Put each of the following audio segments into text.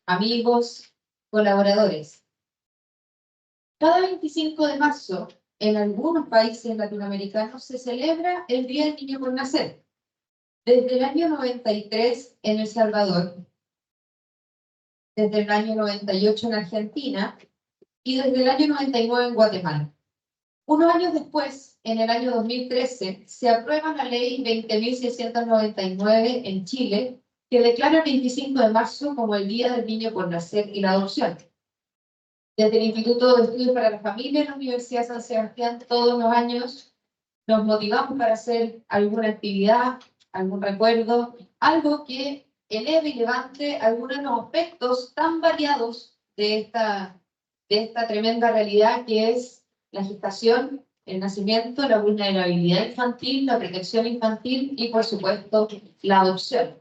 amigos, colaboradores. Cada 25 de marzo, en algunos países latinoamericanos, se celebra el Día del Niño por Nacer. Desde el año 93 en El Salvador, desde el año 98 en Argentina y desde el año 99 en Guatemala. Unos años después, en el año 2013, se aprueba la ley 20.699 en Chile, que declara el 25 de marzo como el Día del Niño por Nacer y la Adopción. Desde el Instituto de Estudios para la Familia en la Universidad de San Sebastián, todos los años nos motivamos para hacer alguna actividad, algún recuerdo, algo que eleve y levante algunos de los aspectos tan variados de esta tremenda realidad que es la gestación, el nacimiento, la vulnerabilidad infantil, la protección infantil y, por supuesto, la adopción.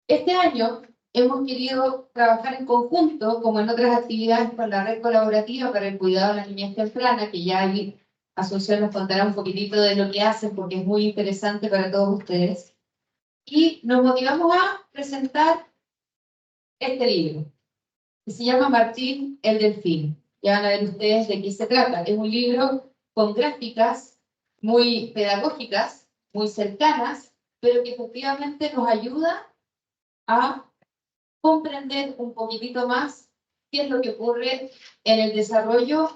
Este año hemos querido trabajar en conjunto, como en otras actividades, con la Red Colaborativa para el Cuidado de la Niñez Temprana, que ya ahí Asunción nos contará un poquitito de lo que hacen, porque es muy interesante para todos ustedes. Y nos motivamos a presentar este libro, que se llama Martín el Delfín. Ya van a ver ustedes de qué se trata. Es un libro con gráficas muy pedagógicas, muy cercanas, pero que efectivamente nos ayuda a comprender un poquitito más qué es lo que ocurre en el desarrollo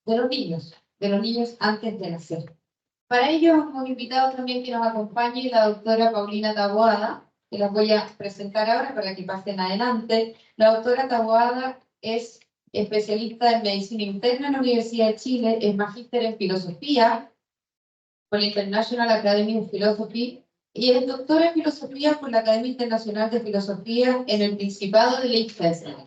de los niños antes de nacer. Para ello hemos invitado también que nos acompañe la doctora Paulina Taboada, que la voy a presentar ahora para que pasen adelante. La doctora Taboada es especialista en medicina interna en la Universidad de Chile, es magíster en filosofía por la International Academy of Philosophy y es doctora en filosofía por la Academia Internacional de Filosofía en el Principado de Liechtenstein.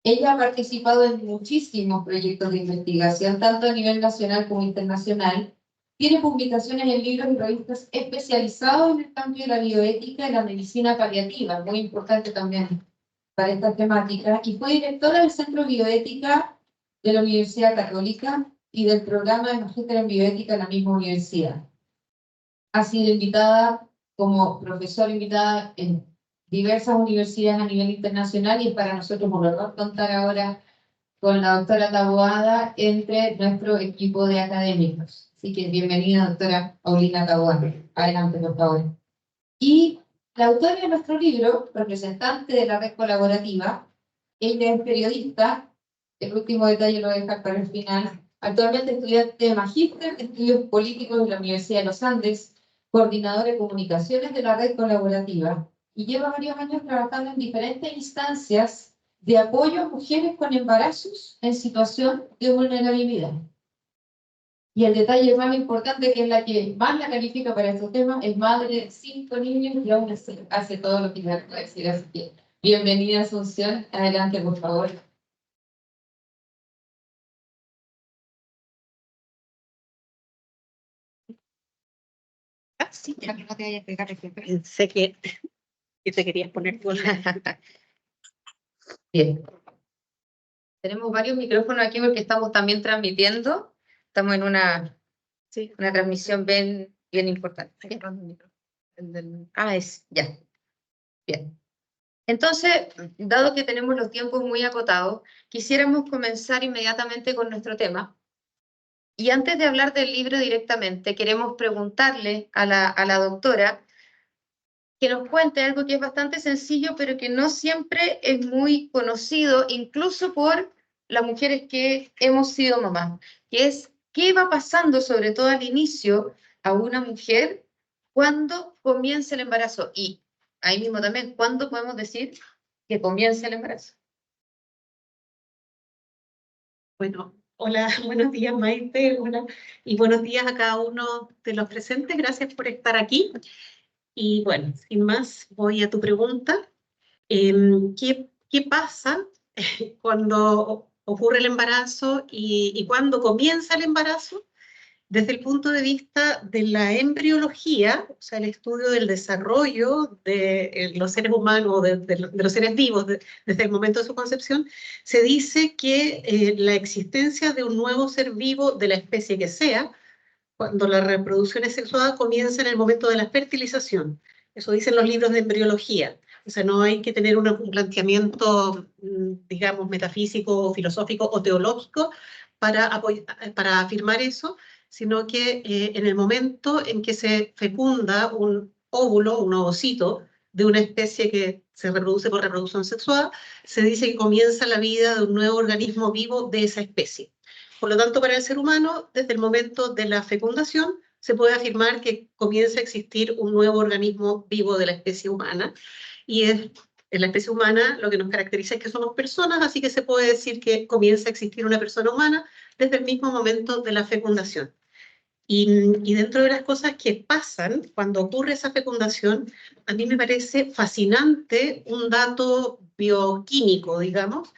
Ella ha participado en muchísimos proyectos de investigación, tanto a nivel nacional como internacional. Tiene publicaciones en libros y revistas especializados en el campo de la bioética y la medicina paliativa, muy importante también para esta temática, y fue directora del Centro Bioética de la Universidad Católica y del programa de Magíster en Bioética en la misma universidad. Ha sido invitada como profesora invitada en diversas universidades a nivel internacional y es para nosotros un honor contar ahora con la doctora Taboada entre nuestro equipo de académicos. Así que bienvenida, doctora Paulina Taboada. Adelante, por favor. Y la autora de nuestro libro, representante de la Red Colaborativa, ella es periodista, el último detalle lo voy a dejar para el final, actualmente estudiante de magíster de estudios políticos de la Universidad de los Andes, coordinadora de comunicaciones de la Red Colaborativa, y lleva varios años trabajando en diferentes instancias de apoyo a mujeres con embarazos en situación de vulnerabilidad. Y el detalle más importante, que es la que más la califica para estos temas, es madre de 5 niños y aún hace todo lo que le puede decir. Así que, bienvenida, Asunción. Adelante, por favor. Sí, ya que no te vayas a pegar. Pensé que te querías poner tú. Bien. Tenemos varios micrófonos aquí porque estamos también transmitiendo. Estamos en una transmisión bien importante. Ya. Bien. Entonces, dado que tenemos los tiempos muy acotados, quisiéramos comenzar inmediatamente con nuestro tema. Y antes de hablar del libro directamente, queremos preguntarle a la doctora que nos cuente algo que es bastante sencillo, pero que no siempre es muy conocido, incluso por las mujeres que hemos sido mamás, que es qué va pasando, sobre todo al inicio, a una mujer cuando comienza el embarazo. Y ahí mismo también, ¿cuándo podemos decir que comienza el embarazo? Bueno, hola, buenos días, Maite, hola, y buenos días a cada uno de los presentes. Gracias por estar aquí. Y bueno, sin más, voy a tu pregunta. ¿Qué pasa cuando ocurre el embarazo y cuándo comienza el embarazo? Desde el punto de vista de la embriología, o sea, el estudio del desarrollo de los seres humanos, de los seres vivos, desde el momento de su concepción, se dice que la existencia de un nuevo ser vivo de la especie que sea, cuando la reproducción es sexuada, comienza en el momento de la fertilización. Eso dicen los libros de embriología. O sea, no hay que tener un planteamiento, digamos, metafísico, filosófico o teológico para afirmar eso, sino que en el momento en que se fecunda un óvulo, un ovocito, de una especie que se reproduce por reproducción sexual, se dice que comienza la vida de un nuevo organismo vivo de esa especie. Por lo tanto, para el ser humano, desde el momento de la fecundación, se puede afirmar que comienza a existir un nuevo organismo vivo de la especie humana, y en la especie humana lo que nos caracteriza es que somos personas, así que se puede decir que comienza a existir una persona humana desde el mismo momento de la fecundación. Y dentro de las cosas que pasan cuando ocurre esa fecundación, a mí me parece fascinante un dato bioquímico, digamos,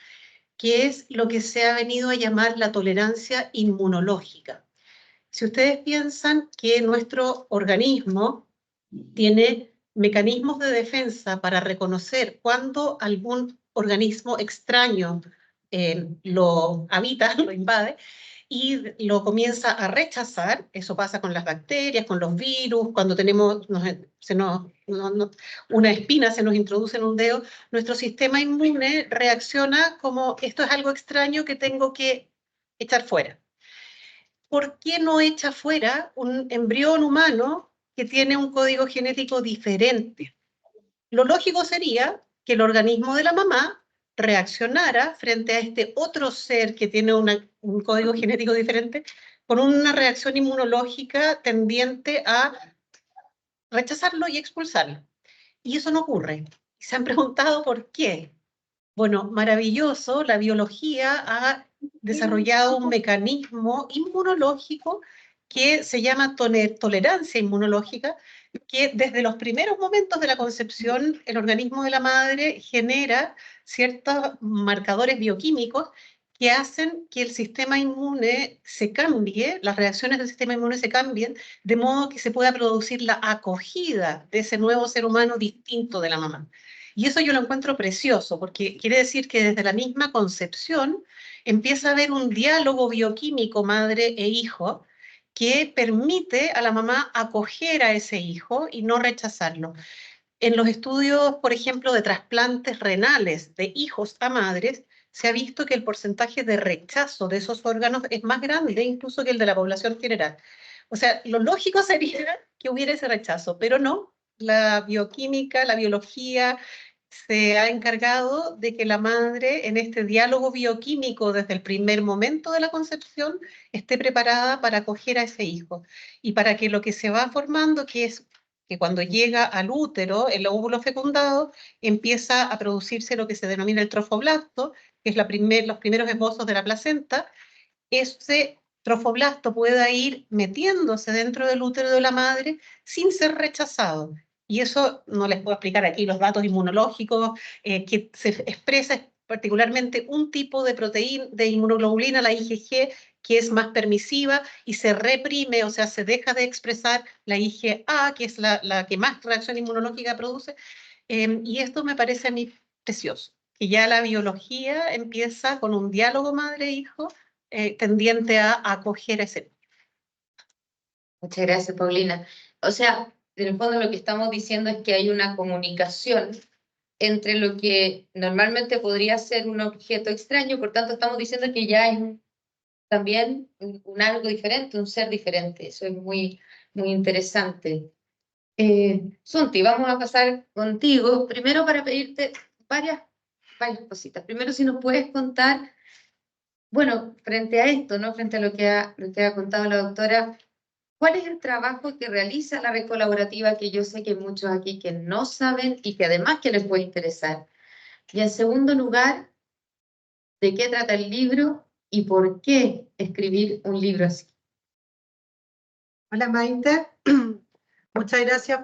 que es lo que se ha venido a llamar la tolerancia inmunológica. Si ustedes piensan que nuestro organismo tiene mecanismos de defensa para reconocer cuando algún organismo extraño lo habita, lo invade, y lo comienza a rechazar. Eso pasa con las bacterias, con los virus, cuando tenemos una espina se nos introduce en un dedo, nuestro sistema inmune reacciona como esto es algo extraño que tengo que echar fuera. ¿Por qué no echa fuera un embrión humano que tiene un código genético diferente? Lo lógico sería que el organismo de la mamá reaccionara frente a este otro ser que tiene un código genético diferente con una reacción inmunológica tendiente a rechazarlo y expulsarlo. Y eso no ocurre. Se han preguntado por qué. Bueno, maravilloso, la biología ha desarrollado un mecanismo inmunológico que se llama tolerancia inmunológica, que desde los primeros momentos de la concepción el organismo de la madre genera ciertos marcadores bioquímicos que hacen que el sistema inmune se cambie, las reacciones del sistema inmune se cambien, de modo que se pueda producir la acogida de ese nuevo ser humano distinto de la mamá. Y eso yo lo encuentro precioso, porque quiere decir que desde la misma concepción empieza a haber un diálogo bioquímico madre e hijo que permite a la mamá acoger a ese hijo y no rechazarlo. En los estudios, por ejemplo, de trasplantes renales de hijos a madres, se ha visto que el porcentaje de rechazo de esos órganos es más grande incluso que el de la población general. O sea, lo lógico sería que hubiera ese rechazo, pero no. La bioquímica, la biología se ha encargado de que la madre, en este diálogo bioquímico desde el primer momento de la concepción, esté preparada para acoger a ese hijo y para que lo que se va formando, que es que cuando llega al útero, el óvulo fecundado, empieza a producirse lo que se denomina el trofoblasto, que es los primeros esbozos de la placenta. Ese trofoblasto pueda ir metiéndose dentro del útero de la madre sin ser rechazado. Y eso no les puedo explicar aquí los datos inmunológicos, que se expresa particularmente un tipo de proteína, de inmunoglobulina, la IgG, que es más permisiva y se reprime, o sea, se deja de expresar la IgA, que es la que más reacción inmunológica produce. Y esto me parece a mí precioso, que ya la biología empieza con un diálogo madre-hijo tendiente a acoger a ese. Muchas gracias, Paulina. O sea, en el fondo lo que estamos diciendo es que hay una comunicación entre lo que normalmente podría ser un objeto extraño, por tanto estamos diciendo que ya es también un algo diferente, un ser diferente. Eso es muy, muy interesante. Sunti, vamos a pasar contigo, primero para pedirte varias cositas. Primero, si nos puedes contar, bueno, frente a esto, ¿no? Frente a lo que ha contado la doctora, ¿cuál es el trabajo que realiza la red colaborativa que yo sé que hay muchos aquí que no saben y que además que les puede interesar? Y en segundo lugar, ¿de qué trata el libro y por qué escribir un libro así? Hola Maite, muchas gracias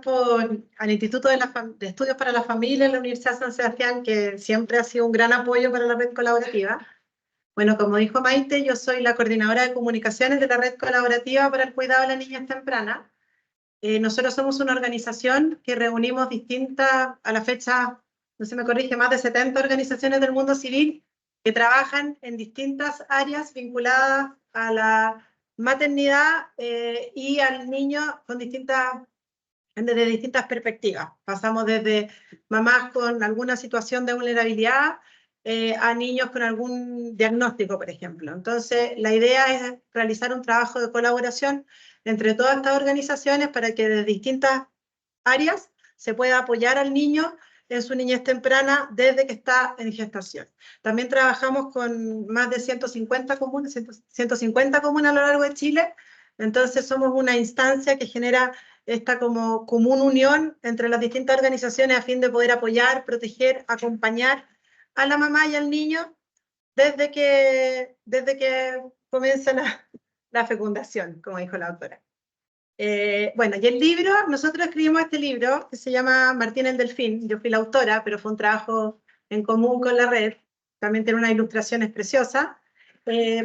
al Instituto de Estudios para la Familia de la Universidad San Sebastián, que siempre ha sido un gran apoyo para la red colaborativa. Bueno, como dijo Maite, yo soy la coordinadora de comunicaciones de la red colaborativa para el cuidado de las niñas tempranas. Nosotros somos una organización que reunimos a la fecha, no se me corrige, más de 70 organizaciones del mundo civil que trabajan en distintas áreas vinculadas a la maternidad y al niño con distintas desde distintas perspectivas. Pasamos desde mamás con alguna situación de vulnerabilidad a niños con algún diagnóstico, por ejemplo. Entonces, la idea es realizar un trabajo de colaboración entre todas estas organizaciones para que desde distintas áreas se pueda apoyar al niño en su niñez temprana desde que está en gestación. También trabajamos con más de 150 comunas, 150 comunas a lo largo de Chile, entonces somos una instancia que genera esta como común unión entre las distintas organizaciones a fin de poder apoyar, proteger, acompañar a la mamá y al niño desde que comienza la fecundación, como dijo la autora. Bueno, y el libro, nosotros escribimos este libro que se llama Martín el Delfín. Yo fui la autora, pero fue un trabajo en común con la red. También tiene unas ilustraciones preciosas,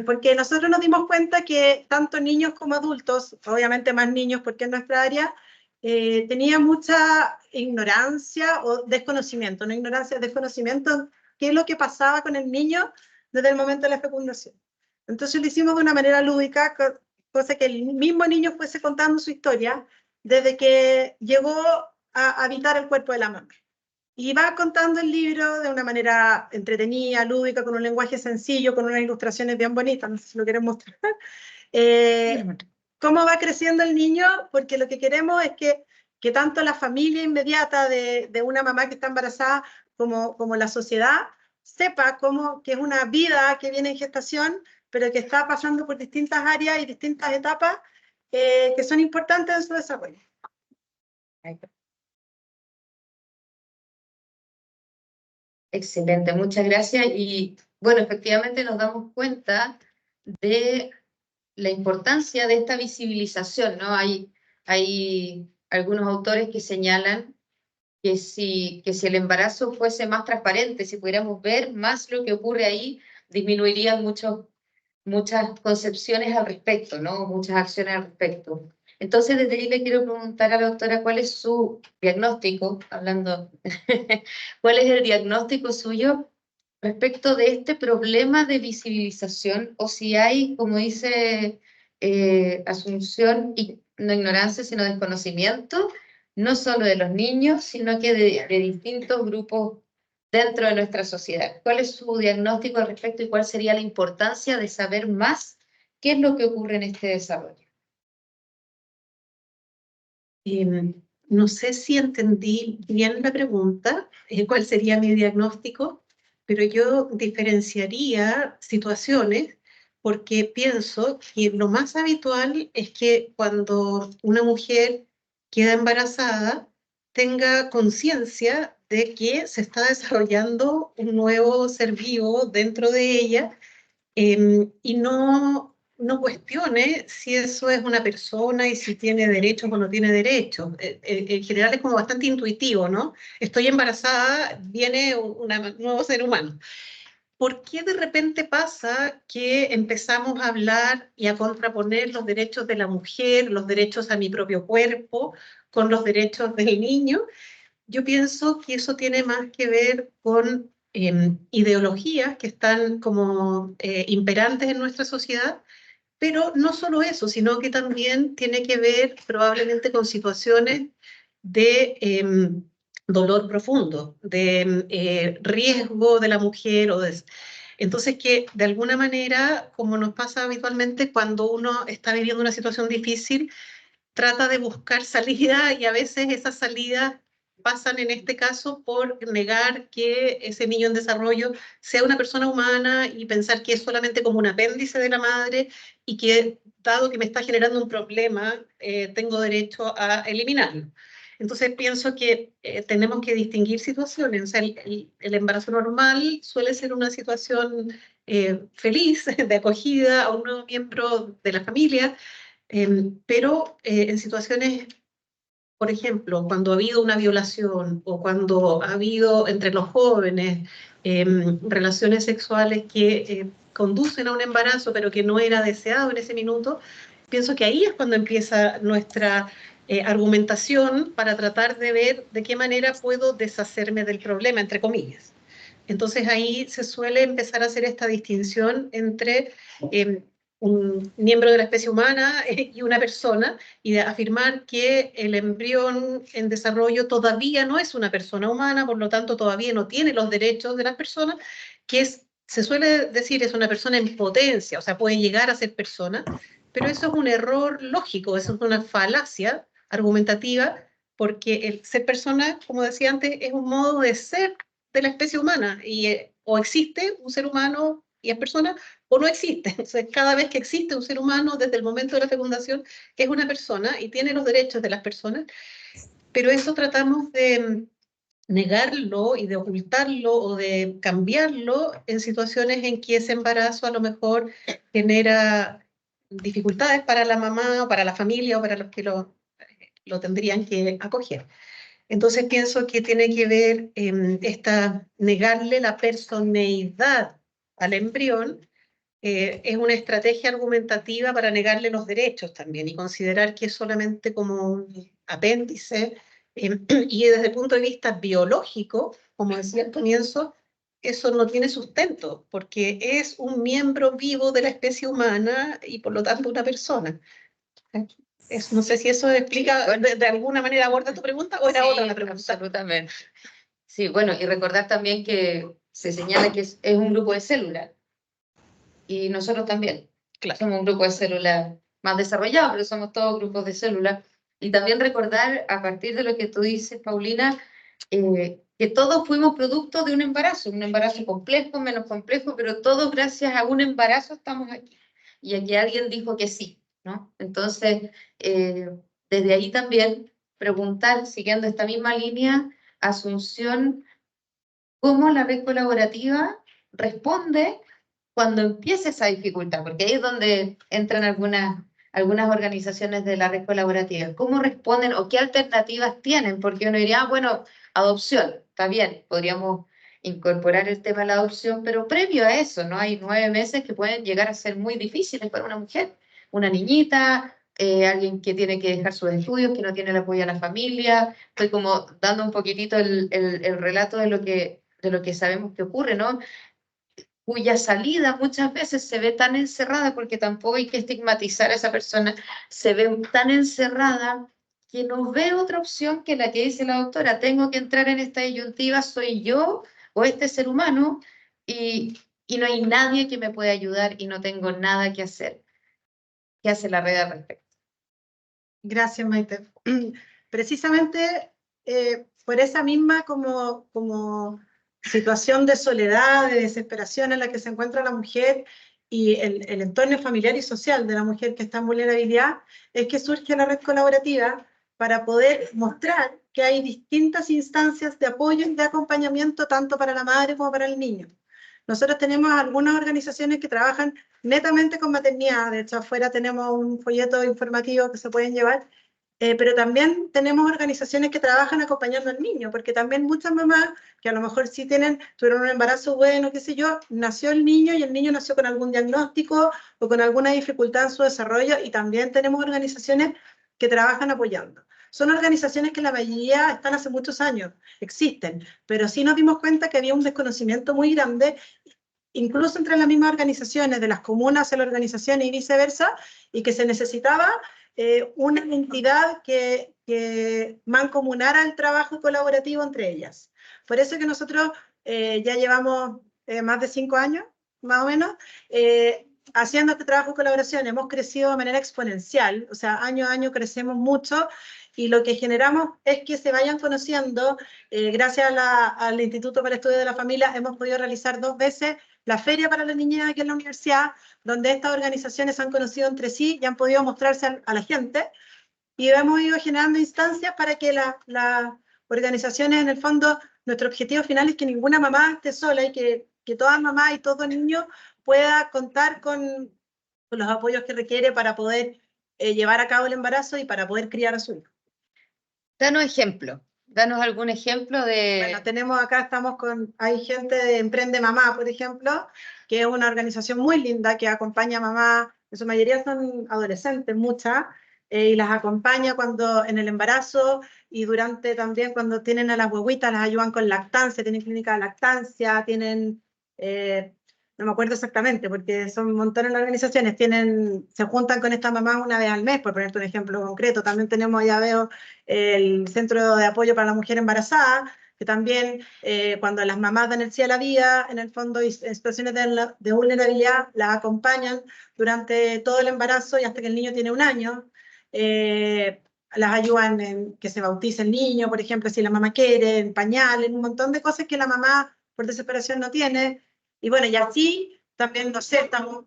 porque nosotros nos dimos cuenta que tanto niños como adultos, obviamente más niños porque en nuestra área, tenían mucha ignorancia o desconocimiento, no ignorancia, desconocimiento, qué es lo que pasaba con el niño desde el momento de la fecundación. Entonces lo hicimos de una manera lúdica, cosa que el mismo niño fuese contando su historia desde que llegó a habitar el cuerpo de la mamá. Y va contando el libro de una manera entretenida, lúdica, con un lenguaje sencillo, con unas ilustraciones bien bonitas, no sé si lo quieren mostrar. Cómo va creciendo el niño, porque lo que queremos es que tanto la familia inmediata de una mamá que está embarazada como la sociedad sepa que es una vida que viene en gestación, pero que está pasando por distintas áreas y distintas etapas que son importantes en su desarrollo. Excelente, muchas gracias. Y bueno, efectivamente nos damos cuenta de la importancia de esta visibilización, ¿no? Hay algunos autores que señalan que si el embarazo fuese más transparente, si pudiéramos ver más lo que ocurre ahí, disminuirían muchas concepciones al respecto, ¿no? Muchas acciones al respecto. Entonces, desde ahí le quiero preguntar a la doctora cuál es su diagnóstico, hablando, cuál es el diagnóstico suyo respecto de este problema de visibilización, o si hay, como dice Asunción, y no ignorancia, sino desconocimiento, no solo de los niños, sino que de distintos grupos dentro de nuestra sociedad. ¿Cuál es su diagnóstico al respecto y cuál sería la importancia de saber más qué es lo que ocurre en este desarrollo? No sé si entendí bien la pregunta, cuál sería mi diagnóstico, pero yo diferenciaría situaciones porque pienso que lo más habitual es que cuando una mujer queda embarazada tenga conciencia de que se está desarrollando un nuevo ser vivo dentro de ella y no cuestione si eso es una persona y si tiene derechos o no tiene derechos. En general es como bastante intuitivo, ¿no? Estoy embarazada, viene un nuevo ser humano. ¿Por qué de repente pasa que empezamos a hablar y a contraponer los derechos de la mujer, los derechos a mi propio cuerpo, con los derechos del niño? Yo pienso que eso tiene más que ver con ideologías que están como imperantes en nuestra sociedad, pero no solo eso, sino que también tiene que ver probablemente con situaciones de dolor profundo, de riesgo de la mujer. Entonces, que de alguna manera, como nos pasa habitualmente cuando uno está viviendo una situación difícil, trata de buscar salida y a veces esas salidas pasan en este caso por negar que ese niño en desarrollo sea una persona humana y pensar que es solamente como un apéndice de la madre y que dado que me está generando un problema, tengo derecho a eliminarlo. Entonces pienso que tenemos que distinguir situaciones. O sea, el embarazo normal suele ser una situación feliz, de acogida a un nuevo miembro de la familia, pero en situaciones, por ejemplo, cuando ha habido una violación o cuando ha habido entre los jóvenes relaciones sexuales que conducen a un embarazo pero que no era deseado en ese minuto, pienso que ahí es cuando empieza nuestra argumentación para tratar de ver de qué manera puedo deshacerme del problema, entre comillas. Entonces ahí se suele empezar a hacer esta distinción entre un miembro de la especie humana y una persona, y de afirmar que el embrión en desarrollo todavía no es una persona humana, por lo tanto todavía no tiene los derechos de las personas, se suele decir es una persona en potencia, o sea, puede llegar a ser persona, pero eso es un error lógico, eso es una falacia argumentativa, porque el ser persona, como decía antes, es un modo de ser de la especie humana, y o existe un ser humano y es persona, o no existe. Entonces, cada vez que existe un ser humano, desde el momento de la fecundación, es una persona y tiene los derechos de las personas, pero eso tratamos de negarlo y de ocultarlo o de cambiarlo en situaciones en que ese embarazo a lo mejor genera dificultades para la mamá, o para la familia, o para los que lo tendrían que acoger. Entonces pienso que tiene que ver negarle la personalidad al embrión, es una estrategia argumentativa para negarle los derechos también y considerar que es solamente como un apéndice. Y desde el punto de vista biológico, como decía al comienzo, eso no tiene sustento, porque es un miembro vivo de la especie humana y por lo tanto una persona. No sé si eso explica, de alguna manera aborda tu pregunta o era Sí, otra la pregunta. absolutamente. Sí, bueno, y recordar también que se señala que es un grupo de células y nosotros también. Claro. Somos un grupo de células más desarrollado, pero somos todos grupos de células. Y también recordar, a partir de lo que tú dices, Paulina, que todos fuimos producto de un embarazo complejo, menos complejo, pero todos gracias a un embarazo estamos aquí. Y aquí alguien dijo que sí, ¿no? Entonces, desde ahí también preguntar, siguiendo esta misma línea, Asunción, ¿cómo la red colaborativa responde cuando empieza esa dificultad? Porque ahí es donde entran algunas organizaciones de la red colaborativa. ¿Cómo responden o qué alternativas tienen? Porque uno diría, bueno, adopción, está bien, podríamos incorporar el tema de la adopción, pero previo a eso, ¿no? Hay 9 meses que pueden llegar a ser muy difíciles para una mujer, una niñita, alguien que tiene que dejar sus estudios, que no tiene el apoyo de la familia. Estoy como dando un poquitito el relato de lo que sabemos que ocurre, ¿no? Cuya salida muchas veces se ve tan encerrada, porque tampoco hay que estigmatizar a esa persona, se ve tan encerrada que no ve otra opción que la que dice la doctora: tengo que entrar en esta disyuntiva, soy yo o este ser humano, y no hay nadie que me pueda ayudar y no tengo nada que hacer. ¿Qué hace la red al respecto? Gracias, Maite. Precisamente por esa misma como situación de soledad, de desesperación en la que se encuentra la mujer y el entorno familiar y social de la mujer que está en vulnerabilidad, es que surge la red colaborativa para poder mostrar que hay distintas instancias de apoyo y de acompañamiento tanto para la madre como para el niño. Nosotros tenemos algunas organizaciones que trabajan netamente con maternidad, de hecho afuera tenemos un folleto informativo que se pueden llevar, pero también tenemos organizaciones que trabajan acompañando al niño, porque también muchas mamás que a lo mejor sí tuvieron un embarazo bueno, qué sé yo, nació el niño y el niño nació con algún diagnóstico o con alguna dificultad en su desarrollo, y también tenemos organizaciones que trabajan apoyando. Son organizaciones que la mayoría están hace muchos años, existen, pero sí nos dimos cuenta que había un desconocimiento muy grande, incluso entre las mismas organizaciones, de las comunas a las organizaciones y viceversa, y que se necesitaba una entidad que mancomunara el trabajo colaborativo entre ellas. Por eso que nosotros ya llevamos más de 5 años, más o menos, haciendo este trabajo de colaboración. Hemos crecido de manera exponencial, o sea, año a año crecemos mucho, y lo que generamos es que se vayan conociendo. Gracias al Instituto para el Estudio de la Familia hemos podido realizar 2 veces la Feria para la Niñez aquí en la universidad, donde estas organizaciones han conocido entre sí y han podido mostrarse a la gente, y hemos ido generando instancias para que las organizaciones, en el fondo, nuestro objetivo final es que ninguna mamá esté sola y que toda mamá y todo niño pueda contar con los apoyos que requiere para poder llevar a cabo el embarazo y para poder criar a su hijo. Danos ejemplo. Danos algún ejemplo de... Bueno, tenemos acá, hay gente de Emprende Mamá, por ejemplo, que es una organización muy linda que acompaña a mamás, en su mayoría son adolescentes, muchas, y las acompaña cuando en el embarazo y durante también cuando tienen a las huevitas, las ayudan con lactancia, tienen clínica de lactancia, tienen no me acuerdo exactamente, porque son un montón de organizaciones, se juntan con estas mamás una vez al mes, por ponerte un ejemplo concreto. También tenemos, ya veo, el Centro de Apoyo para la Mujer Embarazada, que también cuando las mamás dan el sí a la vida, en el fondo, y en situaciones de vulnerabilidad, las acompañan durante todo el embarazo y hasta que el niño tiene 1 año. Las ayudan en que se bautice el niño, por ejemplo, si la mamá quiere, en pañales, un montón de cosas que la mamá por desesperación no tiene. Y bueno, y así también, no sé, estamos...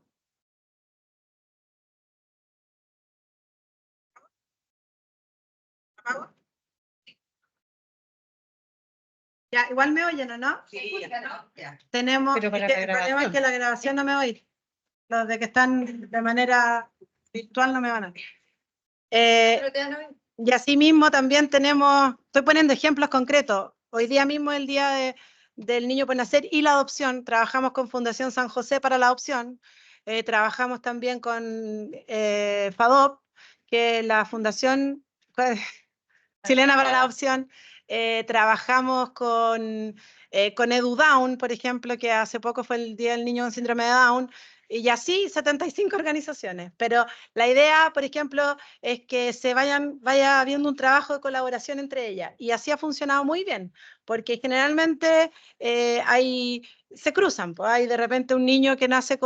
Ya, igual me oyen, ¿o no? Sí, ¿no? Ya. Tenemos, Pero para es que la el problema es grabación. que la grabación no me oye. Los de que están de manera virtual no me van a oír. Pero te dan a ver. Y así mismo también tenemos, estoy poniendo ejemplos concretos. Hoy día mismo es el día del niño por nacer y la adopción. Trabajamos con Fundación San José para la adopción. Trabajamos también con FADOP, que es la Fundación Chilena para la Adopción. Trabajamos con EduDown, por ejemplo, que hace poco fue el Día del Niño con Síndrome de Down, y así 75 organizaciones. Pero la idea, por ejemplo, es que vaya habiendo un trabajo de colaboración entre ellas, y así ha funcionado muy bien, porque generalmente se cruzan, pues hay de repente un niño que nace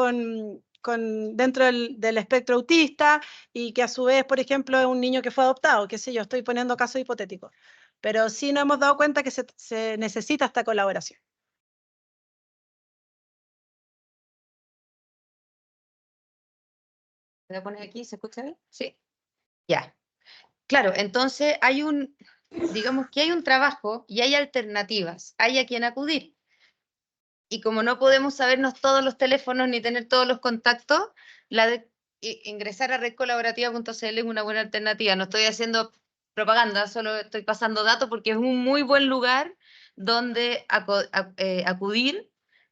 dentro del espectro autista, y que a su vez, por ejemplo, es un niño que fue adoptado, qué sé yo, estoy poniendo casos hipotéticos. Pero sí nos hemos dado cuenta que se necesita esta colaboración. ¿Voy a poner aquí? ¿Se escucha bien? Sí. Ya. Claro, entonces digamos que hay un trabajo y hay alternativas, hay a quien acudir. Y como no podemos sabernos todos los teléfonos ni tener todos los contactos, ingresar a redcolaborativa.cl es una buena alternativa. No estoy haciendo propaganda, solo estoy pasando datos porque es un muy buen lugar donde acudir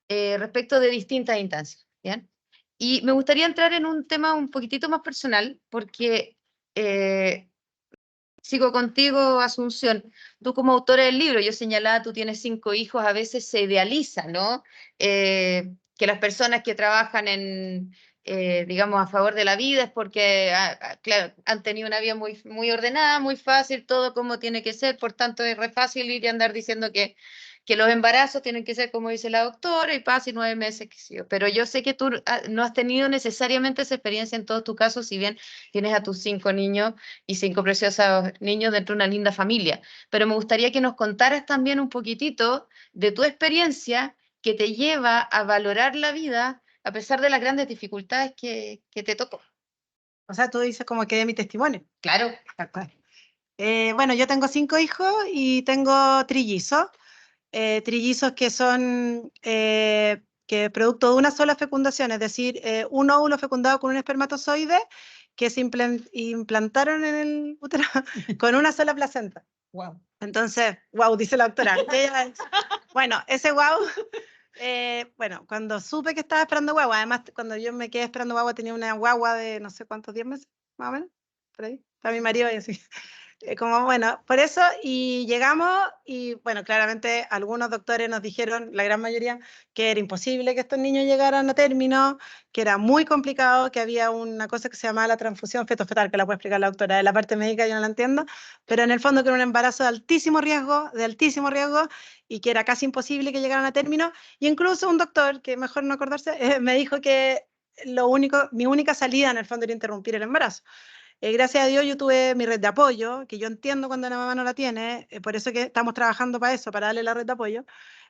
respecto de distintas instancias. ¿Bien? Y me gustaría entrar en un tema un poquitito más personal porque sigo contigo, Asunción. Tú como autora del libro, yo señalaba, tú tienes 5 hijos, a veces se idealiza, ¿no? Que las personas que trabajan digamos, a favor de la vida es porque, claro, han tenido una vida muy, muy ordenada, muy fácil, todo como tiene que ser, por tanto es re fácil ir y andar diciendo que los embarazos tienen que ser como dice la doctora y pasa y 9 meses, qué sé yo. Pero yo sé que tú no has tenido necesariamente esa experiencia en todos tus casos, si bien tienes a tus 5 niños y 5 preciosos niños dentro de una linda familia. Pero me gustaría que nos contaras también un poquitito de tu experiencia que te lleva a valorar la vida a pesar de las grandes dificultades que te tocó. O sea, tú dices como que de mi testimonio. Claro. Bueno, yo tengo 5 hijos y tengo trillizos. Trillizos que son que producto de una sola fecundación, es decir, un óvulo fecundado con un espermatozoide que se implantaron en el útero con una sola placenta. Wow. Entonces, wow, dice la doctora. Bueno, ese wow, bueno, cuando supe que estaba esperando guagua, además cuando yo me quedé esperando guagua tenía una guagua de no sé cuántos, 10 meses, más o menos, por ahí. Está mi marido y así. Como bueno, por eso, y llegamos, y bueno, claramente algunos doctores nos dijeron, la gran mayoría, que era imposible que estos niños llegaran a término, que era muy complicado, que había una cosa que se llamaba la transfusión feto-fetal, que la puede explicar la doctora, de la parte médica yo no la entiendo, pero en el fondo que era un embarazo de altísimo riesgo, y que era casi imposible que llegaran a término, y incluso un doctor, que mejor no acordarse, me dijo que mi única salida en el fondo era interrumpir el embarazo. Gracias a Dios yo tuve mi red de apoyo, que yo entiendo cuando la mamá no la tiene, por eso que estamos trabajando para eso, para darle la red de apoyo.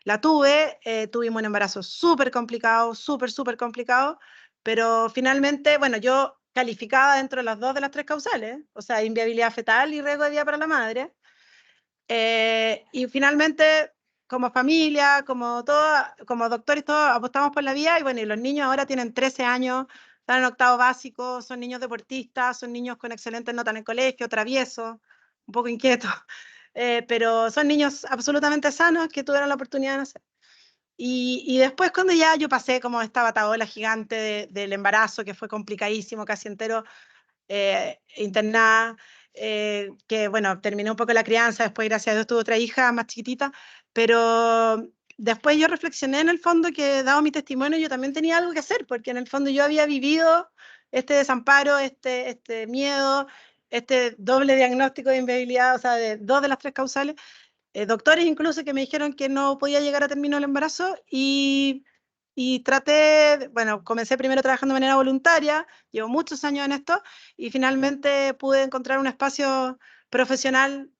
La tuve, tuvimos un embarazo súper complicado, súper complicado, pero finalmente, bueno, yo calificaba dentro de las 2 de las 3 causales, o sea, inviabilidad fetal y riesgo de vida para la madre. Y finalmente, como familia, como como doctores, todos apostamos por la vida, y bueno, y los niños ahora tienen 13 años, están en 8º básico, son niños deportistas, son niños con excelentes notas en el colegio, traviesos, un poco inquietos, pero son niños absolutamente sanos que tuvieron la oportunidad de nacer. Y después cuando ya yo pasé como esta batahola gigante del embarazo, que fue complicadísimo, casi entero, internada, que bueno, terminé un poco la crianza, después gracias a Dios tuve otra hija más chiquitita, pero después yo reflexioné en el fondo que, dado mi testimonio, yo también tenía algo que hacer, porque en el fondo yo había vivido este desamparo, este miedo, este doble diagnóstico de inviabilidad, o sea, de 2 de las 3 causales, doctores incluso que me dijeron que no podía llegar a término el embarazo, y traté, bueno, comencé primero trabajando de manera voluntaria, llevo muchos años en esto, y finalmente pude encontrar un espacio profesional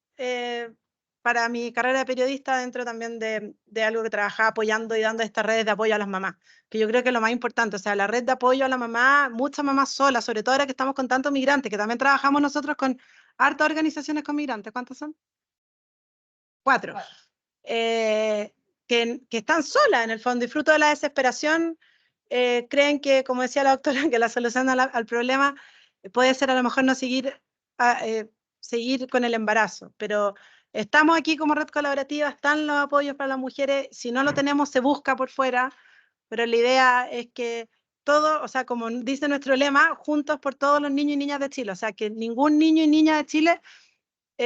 para mi carrera de periodista dentro también de algo que trabajaba apoyando y dando estas redes de apoyo a las mamás, que yo creo que es lo más importante, o sea, la red de apoyo a la mamá, muchas mamás solas, sobre todo ahora que estamos con tantos migrantes, que también trabajamos nosotros con hartas organizaciones con migrantes. ¿Cuántas son? 4. Que están solas en el fondo y fruto de la desesperación creen que, como decía la doctora, que la solución al problema puede ser a lo mejor no seguir, seguir con el embarazo, pero estamos aquí como red colaborativa, están los apoyos para las mujeres, si no lo tenemos se busca por fuera, pero la idea es que todo, o sea, como dice nuestro lema, juntos por todos los niños y niñas de Chile, o sea, que ningún niño y niña de Chile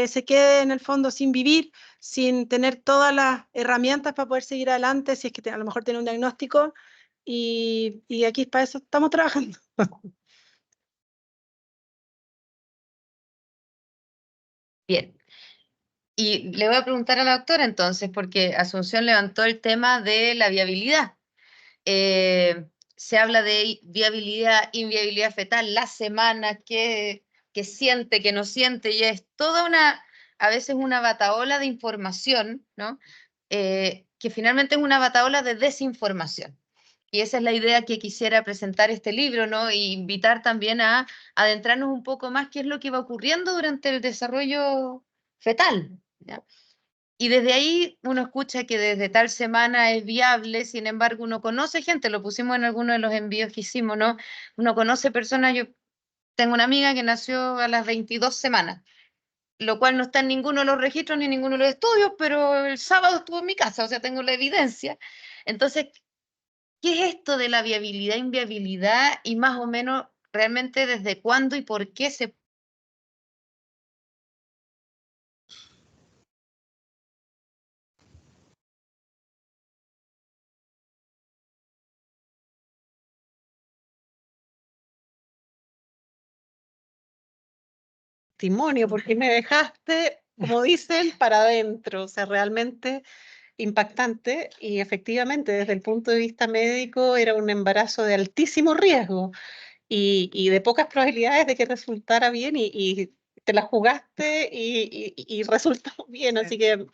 se quede en el fondo sin vivir, sin tener todas las herramientas para poder seguir adelante, si es que a lo mejor tiene un diagnóstico, y aquí para eso estamos trabajando. Bien. Y le voy a preguntar a la doctora entonces, porque Asunción levantó el tema de la viabilidad. Se habla de viabilidad, inviabilidad fetal, la semana, que siente, que no siente, y es toda a veces una batahola de información, ¿no? Que finalmente es una batahola de desinformación. Y esa es la idea que quisiera presentar este libro, ¿no? E invitar también a adentrarnos un poco más qué es lo que va ocurriendo durante el desarrollo fetal, ¿ya? Y desde ahí uno escucha que desde tal semana es viable, sin embargo uno conoce gente, lo pusimos en alguno de los envíos que hicimos, ¿no? Uno conoce personas, yo tengo una amiga que nació a las 22 semanas, lo cual no está en ninguno de los registros ni en ninguno de los estudios, pero el sábado estuvo en mi casa, o sea, tengo la evidencia. Entonces, ¿qué es esto de la viabilidad, inviabilidad y más o menos realmente desde cuándo y por qué se... Testimonio, porque me dejaste, como dicen, para adentro, o sea, realmente impactante y efectivamente desde el punto de vista médico era un embarazo de altísimo riesgo y de pocas probabilidades de que resultara bien y te la jugaste y resultó bien, así que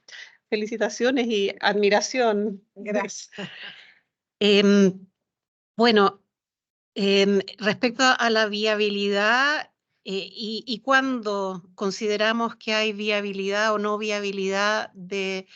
felicitaciones y admiración. Gracias. Bueno, respecto a la viabilidad y cuando consideramos que hay viabilidad o no viabilidad de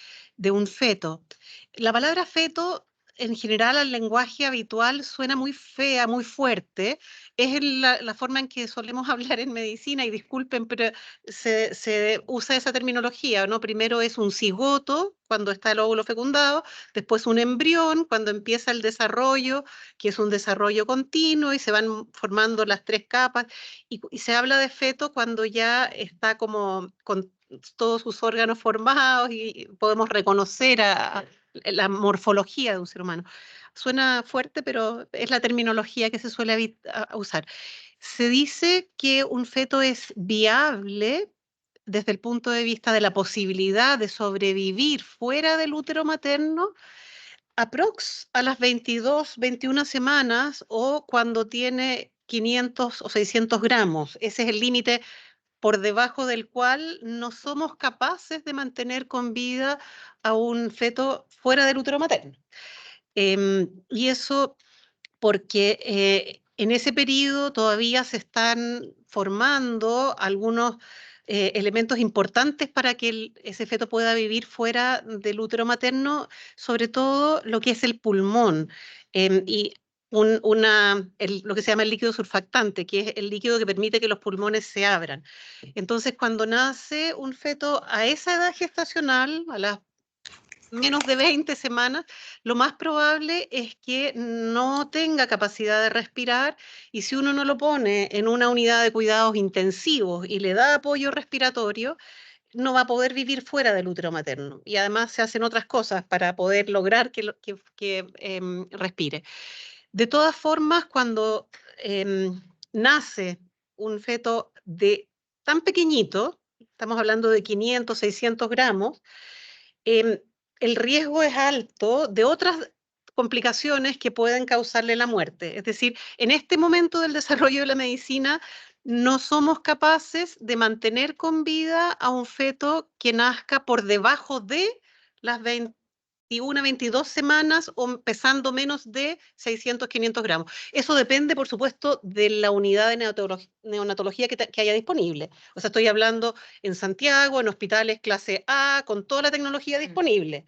un feto. La palabra feto en general al lenguaje habitual suena muy fea, muy fuerte. Es la forma en que solemos hablar en medicina, y disculpen, pero se usa esa terminología, ¿no? Primero es un cigoto, cuando está el óvulo fecundado, después un embrión, cuando empieza el desarrollo, que es un desarrollo continuo y se van formando las 3 capas, y se habla de feto cuando ya está como con todos sus órganos formados y podemos reconocer la morfología de un ser humano. Suena fuerte, pero es la terminología que se suele usar. Se dice que un feto es viable desde el punto de vista de la posibilidad de sobrevivir fuera del útero materno aprox a las 22, 21 semanas o cuando tiene 500 o 600 gramos. Ese es el límite por debajo del cual no somos capaces de mantener con vida a un feto fuera del útero materno. Y eso porque en ese periodo todavía se están formando algunos elementos importantes para que ese feto pueda vivir fuera del útero materno, sobre todo lo que es el pulmón y lo que se llama el líquido surfactante, que es el líquido que permite que los pulmones se abran. Entonces, cuando nace un feto a esa edad gestacional, a las menos de 20 semanas, lo más probable es que no tenga capacidad de respirar, y si uno no lo pone en una unidad de cuidados intensivos y le da apoyo respiratorio, no va a poder vivir fuera del útero materno. Y además se hacen otras cosas para poder lograr que respire. De todas formas, cuando nace un feto tan pequeñito, estamos hablando de 500, 600 gramos, el riesgo es alto de otras complicaciones que pueden causarle la muerte. Es decir, en este momento del desarrollo de la medicina, no somos capaces de mantener con vida a un feto que nazca por debajo de las 21, 22 semanas o pesando menos de 600, 500 gramos. Eso depende, por supuesto, de la unidad de neonatología que haya disponible. O sea, estoy hablando en Santiago, en hospitales clase A, con toda la tecnología disponible.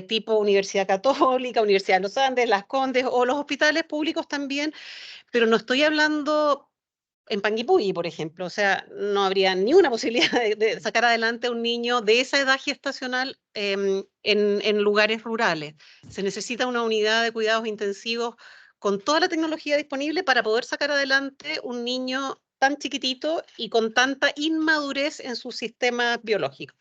Tipo Universidad Católica, Universidad de los Andes, Las Condes o los hospitales públicos también, pero no estoy hablando en Panguipulli, por ejemplo. O sea, no habría ni una posibilidad de sacar adelante a un niño de esa edad gestacional en lugares rurales. Se necesita una unidad de cuidados intensivos con toda la tecnología disponible para poder sacar adelante un niño tan chiquitito y con tanta inmadurez en su sistema biológico.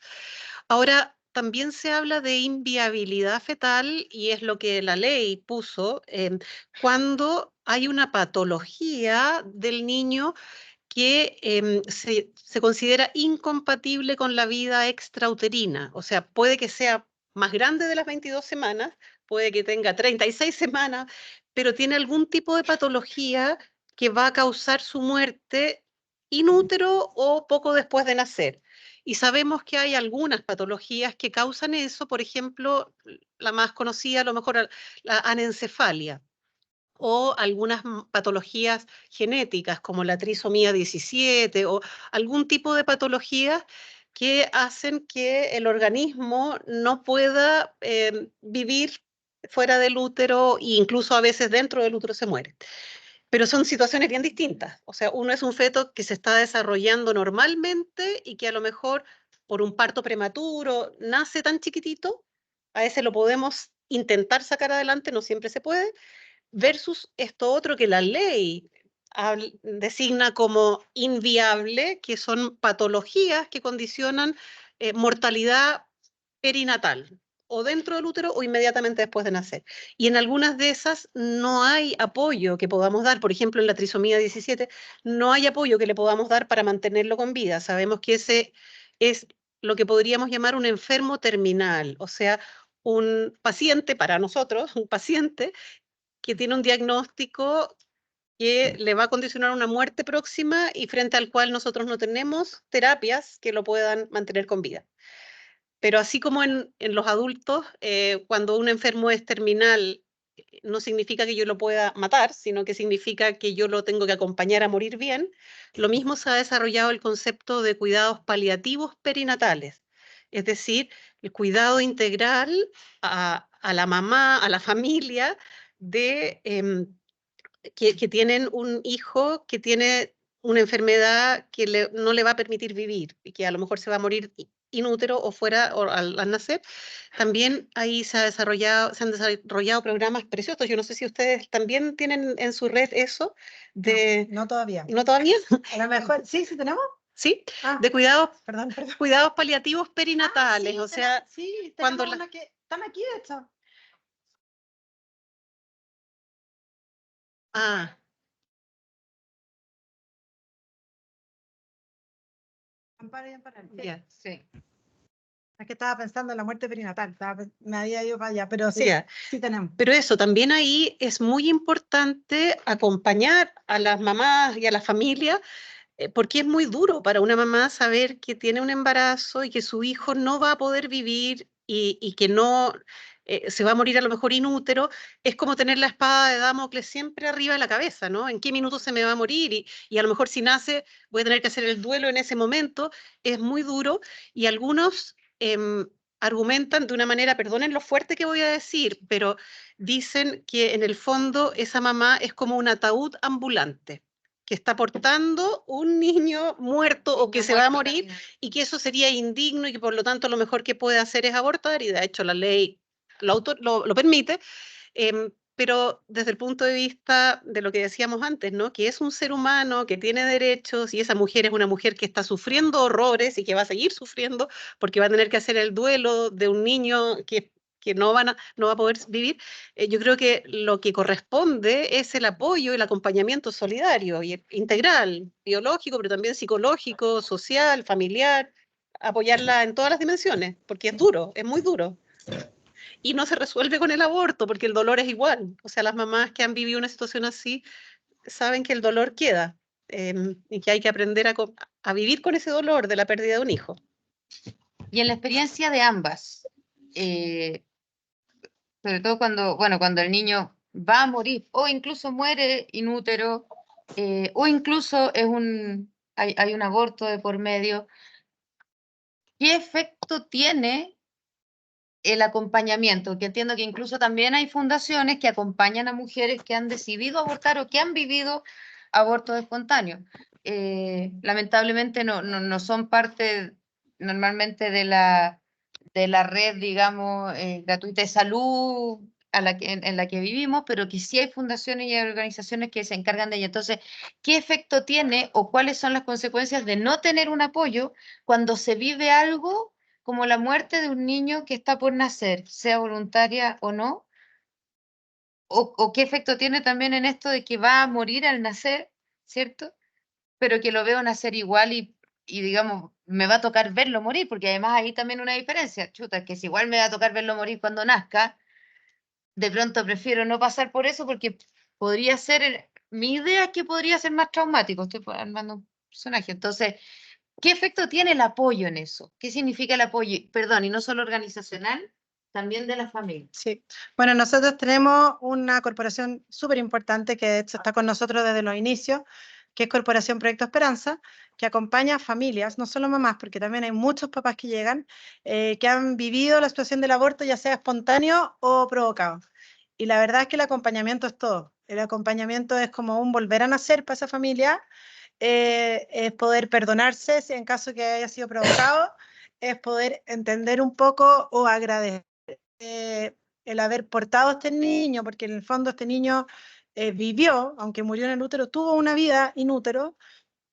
Ahora, también se habla de inviabilidad fetal y es lo que la ley puso cuando hay una patología del niño que se considera incompatible con la vida extrauterina. O sea, puede que sea más grande de las 22 semanas, puede que tenga 36 semanas, pero tiene algún tipo de patología que va a causar su muerte in útero o poco después de nacer. Y sabemos que hay algunas patologías que causan eso, por ejemplo, la más conocida, a lo mejor la anencefalia, o algunas patologías genéticas como la trisomía 17 o algún tipo de patologías que hacen que el organismo no pueda vivir fuera del útero e incluso a veces dentro del útero se muere. Pero son situaciones bien distintas. O sea, uno es un feto que se está desarrollando normalmente y que a lo mejor por un parto prematuro nace tan chiquitito, a ese lo podemos intentar sacar adelante, no siempre se puede, versus esto otro que la ley designa como inviable, que son patologías que condicionan mortalidad perinatal, o dentro del útero o inmediatamente después de nacer. Y en algunas de esas no hay apoyo que podamos dar. Por ejemplo, en la trisomía 17 no hay apoyo que le podamos dar para mantenerlo con vida. Sabemos que ese es lo que podríamos llamar un enfermo terminal, o sea, un paciente para nosotros, un paciente que tiene un diagnóstico que le va a condicionar una muerte próxima y frente al cual nosotros no tenemos terapias que lo puedan mantener con vida. Pero así como en los adultos, cuando un enfermo es terminal, no significa que yo lo pueda matar, sino que significa que yo lo tengo que acompañar a morir bien. Lo mismo se ha desarrollado el concepto de cuidados paliativos perinatales, es decir, el cuidado integral a la mamá, a la familia de que tienen un hijo que tiene una enfermedad que no le va a permitir vivir y que a lo mejor se va a morir in útero o fuera o al nacer. También ahí se han desarrollado programas preciosos. Yo no sé si ustedes también tienen en su red eso de... No todavía. ¿No todavía? A lo mejor, sí, sí tenemos. Sí, Ah, de cuidados perdón. cuidados paliativos perinatales. Sí, O sea, sí, cuando tenemos una que están aquí, de hecho. Ah, Amparo y Amparo. Sí. ya. Sí. Es que estaba pensando en la muerte perinatal, me había ido para allá, pero sí, Ya. sí tenemos. Pero eso, también ahí es muy importante acompañar a las mamás y a la familia, porque es muy duro para una mamá saber que tiene un embarazo y que su hijo no va a poder vivir y que no se va a morir a lo mejor in útero. Es como tener la espada de Damocles siempre arriba de la cabeza, ¿no? ¿En qué minuto se me va a morir? Y a lo mejor si nace voy a tener que hacer el duelo en ese momento. Es muy duro y algunos argumentan de una manera, perdonen lo fuerte que voy a decir, pero dicen que en el fondo esa mamá es como un ataúd ambulante, que está portando un niño muerto o que se va a morir y que eso sería indigno y que por lo tanto lo mejor que puede hacer es abortar y de hecho la ley lo permite, pero desde el punto de vista de lo que decíamos antes, ¿no? Que es un ser humano, que tiene derechos, y esa mujer es una mujer que está sufriendo horrores y que va a seguir sufriendo porque va a tener que hacer el duelo de un niño que no va a poder vivir. Yo creo que lo que corresponde es el apoyo y el acompañamiento solidario y integral, biológico, pero también psicológico, social, familiar, apoyarla en todas las dimensiones, porque es duro, es muy duro. Y no se resuelve con el aborto, porque el dolor es igual. O sea, las mamás que han vivido una situación así saben que el dolor queda y que hay que aprender a vivir con ese dolor de la pérdida de un hijo. Y en la experiencia de ambas, sobre todo cuando el niño va a morir o incluso muere in útero, o incluso hay un aborto de por medio, ¿qué efecto tiene el acompañamiento? Que entiendo que incluso también hay fundaciones que acompañan a mujeres que han decidido abortar o que han vivido abortos espontáneos. Lamentablemente no son parte normalmente de la red, digamos, gratuita de salud en la que vivimos, pero que sí hay fundaciones y hay organizaciones que se encargan de ello. Entonces, ¿qué efecto tiene o cuáles son las consecuencias de no tener un apoyo cuando se vive algo como la muerte de un niño que está por nacer, sea voluntaria o no? ¿O qué efecto tiene también en esto de que va a morir al nacer, ¿cierto? Pero que lo veo nacer igual y digamos, me va a tocar verlo morir, porque además hay también una diferencia, chuta, que si igual me va a tocar verlo morir cuando nazca, de pronto prefiero no pasar por eso porque podría ser, mi idea es que podría ser más traumático, estoy armando un personaje, entonces, ¿qué efecto tiene el apoyo en eso? ¿Qué significa el apoyo? Perdón, y no solo organizacional, también de la familia. Sí, bueno, nosotros tenemos una corporación súper importante que de hecho está con nosotros desde los inicios, que es Corporación Proyecto Esperanza, que acompaña a familias, no solo mamás, porque también hay muchos papás que llegan, que han vivido la situación del aborto, ya sea espontáneo o provocado. Y la verdad es que el acompañamiento es todo. El acompañamiento es como un volver a nacer para esa familia, es poder perdonarse si en caso que haya sido provocado, es poder entender un poco o agradecer el haber portado a este niño, porque en el fondo este niño vivió, aunque murió en el útero, tuvo una vida in útero,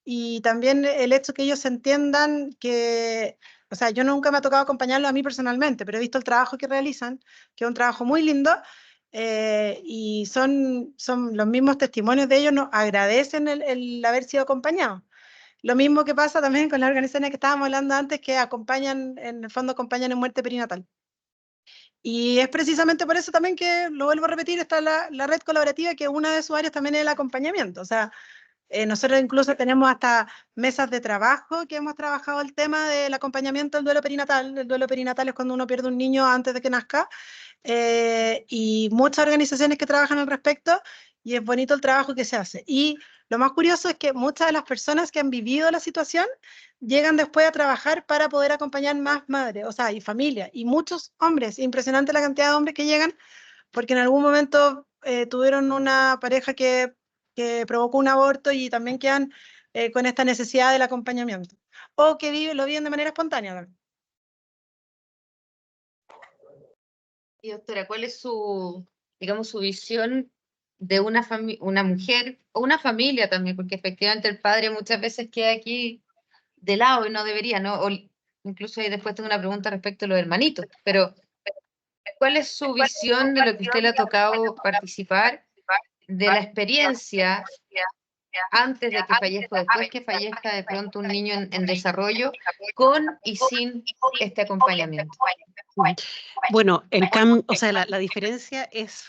y también el hecho que ellos entiendan que, o sea, yo nunca me ha tocado acompañarlo a mí personalmente, pero he visto el trabajo que realizan, que es un trabajo muy lindo, y son los mismos testimonios de ellos, nos agradecen el haber sido acompañados. Lo mismo que pasa también con las organizaciones que estábamos hablando antes, que acompañan, en el fondo acompañan en muerte perinatal. Y es precisamente por eso también que, lo vuelvo a repetir, está la red colaborativa, que una de sus áreas también es el acompañamiento. O sea, nosotros incluso tenemos hasta mesas de trabajo que hemos trabajado el tema del acompañamiento del duelo perinatal. El duelo perinatal es cuando uno pierde un niño antes de que nazca, y muchas organizaciones que trabajan al respecto, y es bonito el trabajo que se hace. Y lo más curioso es que muchas de las personas que han vivido la situación llegan después a trabajar para poder acompañar más madres, o sea, y familia, y muchos hombres. Impresionante la cantidad de hombres que llegan, porque en algún momento tuvieron una pareja que provocó un aborto y también quedan con esta necesidad del acompañamiento, o que lo viven de manera espontánea también. Y doctora, ¿cuál es digamos, su visión de una mujer o una familia también? Porque efectivamente el padre muchas veces queda aquí de lado y no debería, ¿no? O incluso ahí después tengo una pregunta respecto a los hermanitos, pero ¿cuál es su visión de lo que usted le ha tocado participar, de la experiencia antes de que fallezca, después que fallezca de pronto un niño en desarrollo, con y sin este acompañamiento? Bueno, o sea, la diferencia es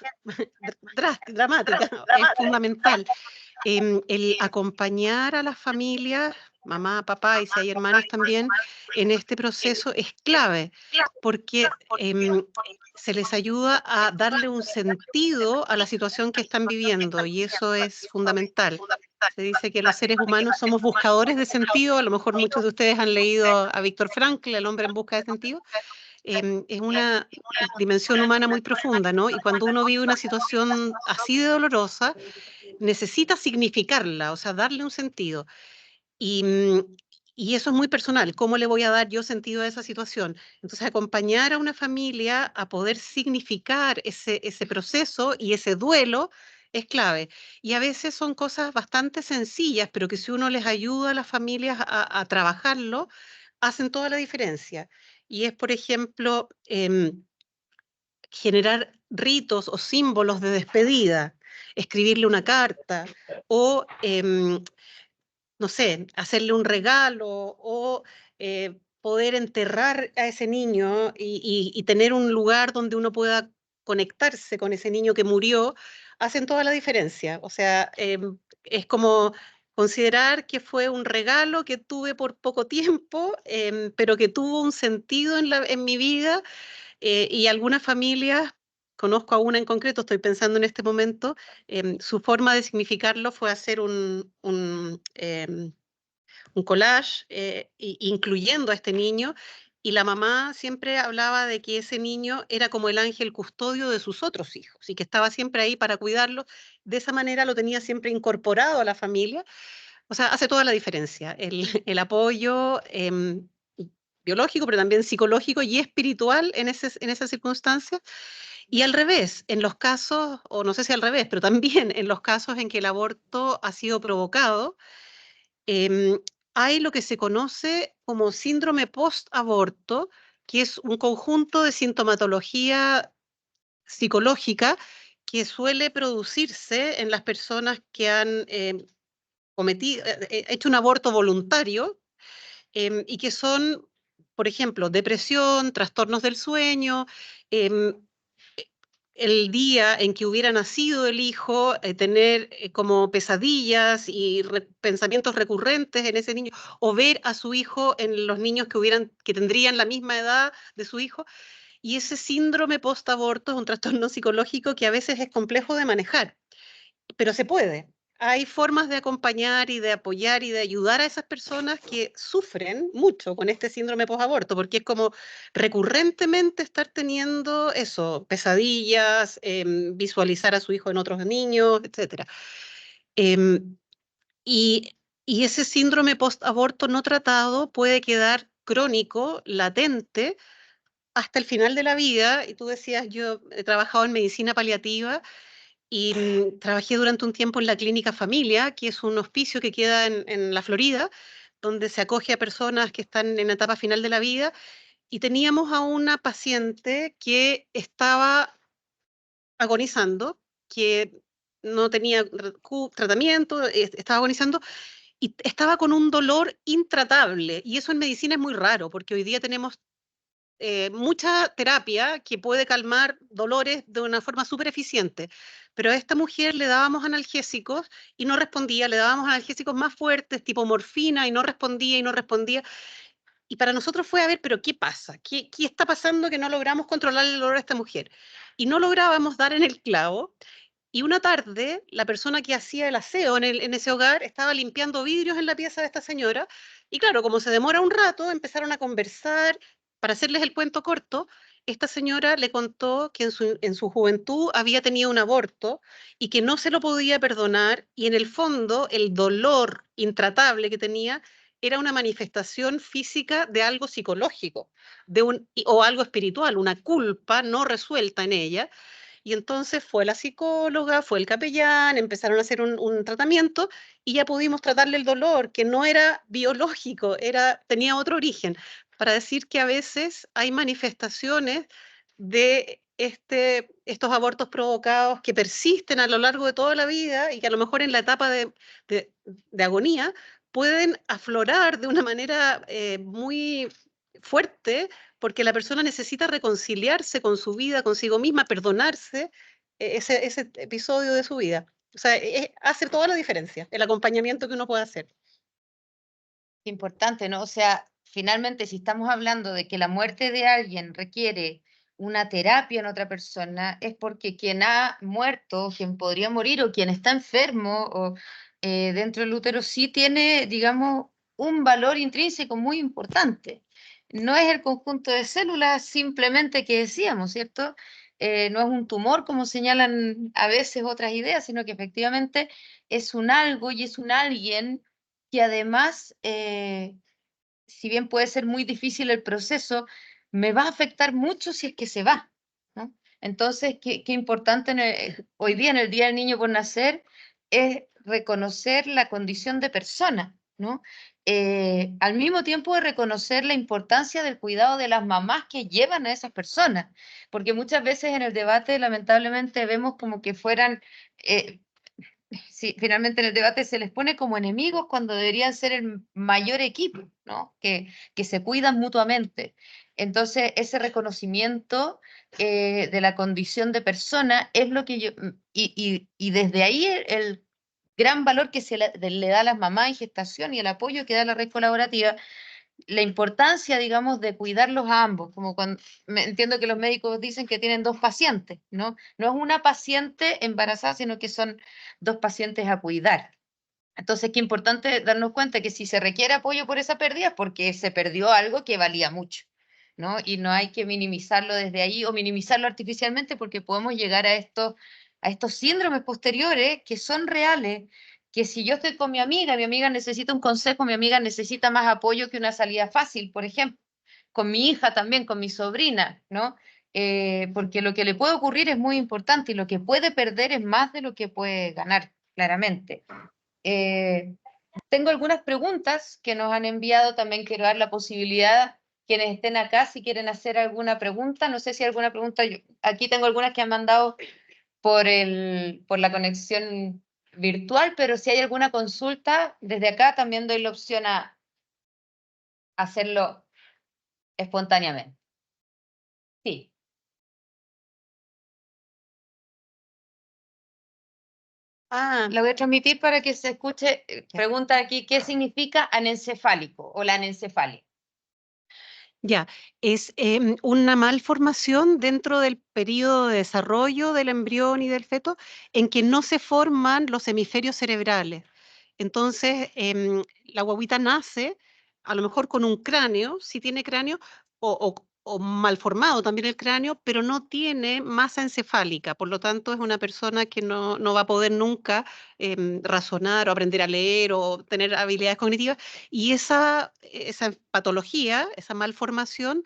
dramática, es fundamental. El acompañar a las familias, mamá, papá y si hay hermanos también, en este proceso es clave, porque se les ayuda a darle un sentido a la situación que están viviendo y eso es fundamental. Se dice que los seres humanos somos buscadores de sentido, a lo mejor muchos de ustedes han leído a Víctor Frankl, El hombre en busca de sentido. Es una dimensión humana muy profunda, ¿no? Y cuando uno vive una situación así de dolorosa, necesita significarla, o sea, darle un sentido. Y y eso es muy personal, ¿cómo le voy a dar yo sentido a esa situación? Entonces, acompañar a una familia a poder significar ese proceso y ese duelo es clave. Y a veces son cosas bastante sencillas, pero que si uno les ayuda a las familias a trabajarlo, hacen toda la diferencia. Y es, por ejemplo, generar ritos o símbolos de despedida, escribirle una carta o no sé, hacerle un regalo o poder enterrar a ese niño y tener un lugar donde uno pueda conectarse con ese niño que murió, hacen toda la diferencia. O sea, es como considerar que fue un regalo que tuve por poco tiempo, pero que tuvo un sentido en mi vida, y algunas familias, conozco a una en concreto, estoy pensando en este momento, su forma de significarlo fue hacer un collage, incluyendo a este niño, y la mamá siempre hablaba de que ese niño era como el ángel custodio de sus otros hijos y que estaba siempre ahí para cuidarlos. De esa manera lo tenía siempre incorporado a la familia. O sea, hace toda la diferencia el apoyo biológico, pero también psicológico y espiritual en esas circunstancias. Y al revés, en los casos, o no sé si al revés, pero también en los casos en que el aborto ha sido provocado, em, hay lo que se conoce como síndrome post-aborto, que es un conjunto de sintomatología psicológica que suele producirse en las personas que han hecho un aborto voluntario, y que son, por ejemplo, depresión, trastornos del sueño, em, el día en que hubiera nacido el hijo, tener como pesadillas y pensamientos recurrentes en ese niño, o ver a su hijo en los niños que tendrían la misma edad de su hijo. Y ese síndrome post-aborto es un trastorno psicológico que a veces es complejo de manejar, pero se puede. Hay formas de acompañar y de apoyar y de ayudar a esas personas que sufren mucho con este síndrome posaborto, porque es como recurrentemente estar teniendo eso, pesadillas, visualizar a su hijo en otros niños, etc. Em, y, y ese síndrome post-aborto no tratado puede quedar crónico, latente, hasta el final de la vida. Y tú decías, yo he trabajado en medicina paliativa y trabajé durante un tiempo en la Clínica Familia, que es un hospicio que queda en la Florida, donde se acoge a personas que están en la etapa final de la vida. Y teníamos a una paciente que estaba agonizando, que no tenía tratamiento, estaba agonizando y estaba con un dolor intratable. Y eso en medicina es muy raro, porque hoy día tenemos mucha terapia que puede calmar dolores de una forma súper eficiente, pero a esta mujer le dábamos analgésicos y no respondía, le dábamos analgésicos más fuertes, tipo morfina, y no respondía y no respondía. Y para nosotros fue, a ver, pero ¿qué pasa? ¿Qué está pasando que no logramos controlar el dolor de esta mujer? Y no lográbamos dar en el clavo. Y una tarde, la persona que hacía el aseo en ese hogar estaba limpiando vidrios en la pieza de esta señora. Y claro, como se demora un rato, empezaron a conversar. Para hacerles el cuento corto, esta señora le contó que en su juventud había tenido un aborto y que no se lo podía perdonar. Y en el fondo, el dolor intratable que tenía era una manifestación física de algo psicológico, o algo espiritual, una culpa no resuelta en ella. Y entonces fue la psicóloga, fue el capellán, empezaron a hacer un tratamiento y ya pudimos tratarle el dolor, que no era biológico, tenía otro origen, para decir que a veces hay manifestaciones de estos abortos provocados que persisten a lo largo de toda la vida y que a lo mejor en la etapa de agonía pueden aflorar de una manera muy fuerte, porque la persona necesita reconciliarse con su vida, consigo misma, perdonarse ese episodio de su vida. O sea, hace toda la diferencia el acompañamiento que uno puede hacer. Importante, ¿no? O sea, finalmente, si estamos hablando de que la muerte de alguien requiere una terapia en otra persona, es porque quien ha muerto, quien podría morir o quien está enfermo o dentro del útero sí tiene, digamos, un valor intrínseco muy importante. No es el conjunto de células simplemente que decíamos, ¿cierto? No es un tumor como señalan a veces otras ideas, sino que efectivamente es un algo y es un alguien que además si bien puede ser muy difícil el proceso, me va a afectar mucho si es que se va, ¿no? Entonces, qué importante hoy día, en el Día del Niño por Nacer, es reconocer la condición de persona, ¿no? Al mismo tiempo de reconocer la importancia del cuidado de las mamás que llevan a esas personas, porque muchas veces en el debate, lamentablemente, vemos como que fueran... sí, finalmente en el debate se les pone como enemigos cuando deberían ser el mayor equipo, ¿no? Que se cuidan mutuamente. Entonces, ese reconocimiento de la condición de persona es lo que yo, y desde ahí el gran valor que le da a las mamás en gestación y el apoyo que da la red colaborativa, la importancia, digamos, de cuidarlos a ambos, como cuando entiendo que los médicos dicen que tienen dos pacientes, ¿no? No es una paciente embarazada, sino que son dos pacientes a cuidar. Entonces, qué importante darnos cuenta que si se requiere apoyo por esa pérdida es porque se perdió algo que valía mucho, ¿no? Y no hay que minimizarlo desde ahí o minimizarlo artificialmente porque podemos llegar a estos síndromes posteriores que son reales, que si yo estoy con mi amiga necesita un consejo, mi amiga necesita más apoyo que una salida fácil, por ejemplo. Con mi hija también, con mi sobrina, ¿no? Porque lo que le puede ocurrir es muy importante y lo que puede perder es más de lo que puede ganar, claramente. Tengo algunas preguntas que nos han enviado, también quiero dar la posibilidad, quienes estén acá, si quieren hacer alguna pregunta, no sé si hay alguna pregunta, aquí tengo algunas que han mandado por la conexión virtual, pero si hay alguna consulta, desde acá también doy la opción a hacerlo espontáneamente. Sí. La voy a transmitir para que se escuche. Pregunta aquí, ¿qué significa anencefálico o la anencefalia? Ya, es una malformación dentro del periodo de desarrollo del embrión y del feto en que no se forman los hemisferios cerebrales. Entonces, la guagüita nace a lo mejor con un cráneo, si tiene cráneo, o malformado también el cráneo, pero no tiene masa encefálica. Por lo tanto, es una persona que no va a poder nunca razonar o aprender a leer o tener habilidades cognitivas. Y esa patología, esa malformación,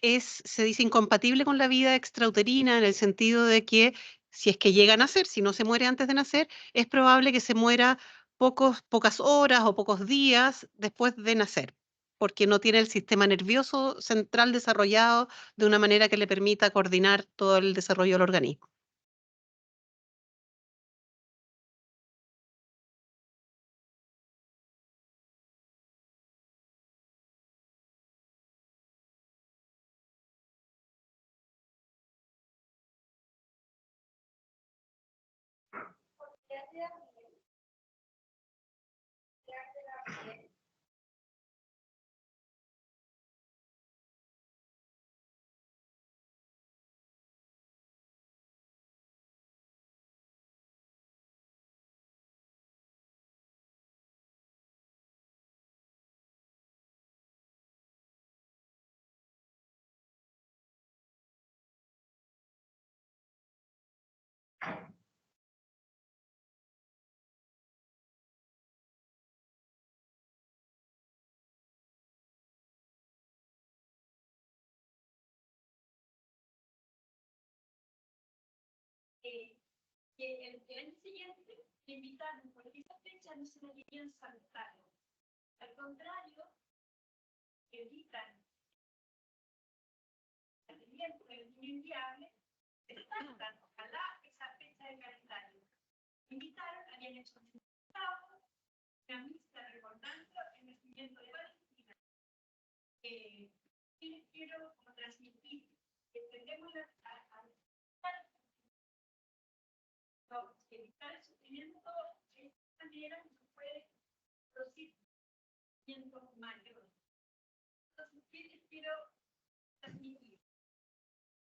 se dice incompatible con la vida extrauterina en el sentido de que si es que llega a nacer, si no se muere antes de nacer, es probable que se muera pocas horas o pocos días después de nacer, porque no tiene el sistema nervioso central desarrollado de una manera que le permita coordinar todo el desarrollo del organismo. Que el año siguiente me invitaron, porque esa fecha no se la querían saltar. Al contrario, evitan el tiempo del niño inviable, se saltan, ojalá, esa fecha del calendario. Me invitaron, habían hecho un sábado, una misa recordando el nacimiento de Valentina. Y les quiero como transmitir que tendemos que evitar el sufrimiento de esta manera no puede producir sufrimiento mayor. Entonces, ¿qué les quiero transmitir?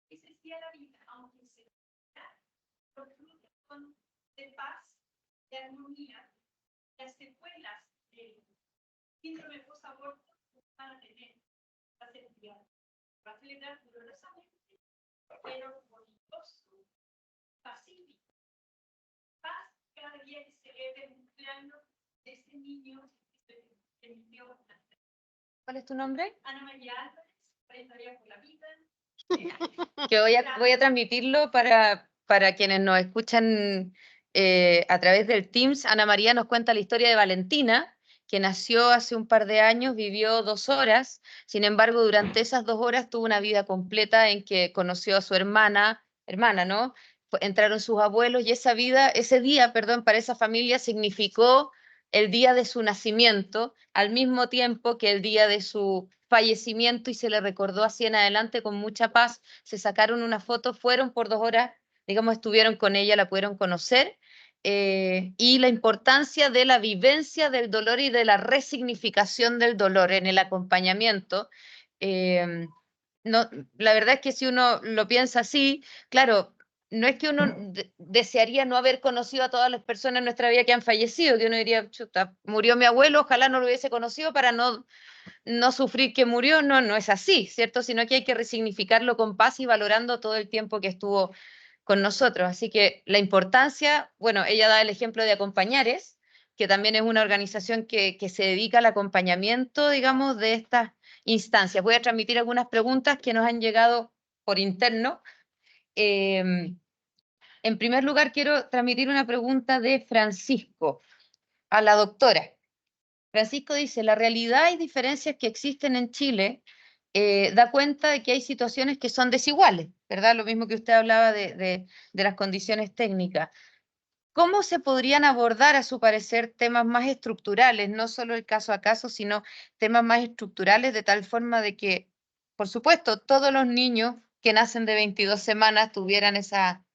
Ese sí a la vida, aunque se producen de paz, de armonía, las secuelas del síndrome post-aborto van a tener la seguridad. Va a celebrar dolorosamente, pero bonitoso, pacífico. Paz cada día que se celebre el cumpleaños de ese niño que vivió. ¿Cuál es tu nombre? Ana María Álvarez, Trayectoria por la Vida. Que voy a transmitirlo para quienes nos escuchan a través del Teams. Ana María nos cuenta la historia de Valentina, que nació hace un par de años, vivió 2 horas, sin embargo, durante esas 2 horas tuvo una vida completa en que conoció a su hermana, ¿no? Entraron sus abuelos y ese día, perdón, para esa familia significó el día de su nacimiento, al mismo tiempo que el día de su fallecimiento, y se le recordó así en adelante con mucha paz. Se sacaron una foto, fueron por 2 horas, digamos, estuvieron con ella, la pudieron conocer, y la importancia de la vivencia del dolor y de la resignificación del dolor en el acompañamiento. No, la verdad es que si uno lo piensa así, claro, no es que uno desearía no haber conocido a todas las personas en nuestra vida que han fallecido, que uno diría, chuta, murió mi abuelo, ojalá no lo hubiese conocido para no sufrir que murió. No, no es así, ¿cierto? Sino que hay que resignificarlo con paz y valorando todo el tiempo que estuvo con nosotros. Así que la importancia, bueno, ella da el ejemplo de Acompañares, que también es una organización que se dedica al acompañamiento, digamos, de estas instancias. Voy a transmitir algunas preguntas que nos han llegado por interno. En primer lugar, quiero transmitir una pregunta de Francisco a la doctora. Francisco dice, la realidad y diferencias que existen en Chile da cuenta de que hay situaciones que son desiguales, ¿verdad? Lo mismo que usted hablaba de las condiciones técnicas. ¿Cómo se podrían abordar, a su parecer, temas más estructurales, no solo el caso a caso, sino temas más estructurales, de tal forma de que, por supuesto, todos los niños que nacen de 22 semanas tuvieran esa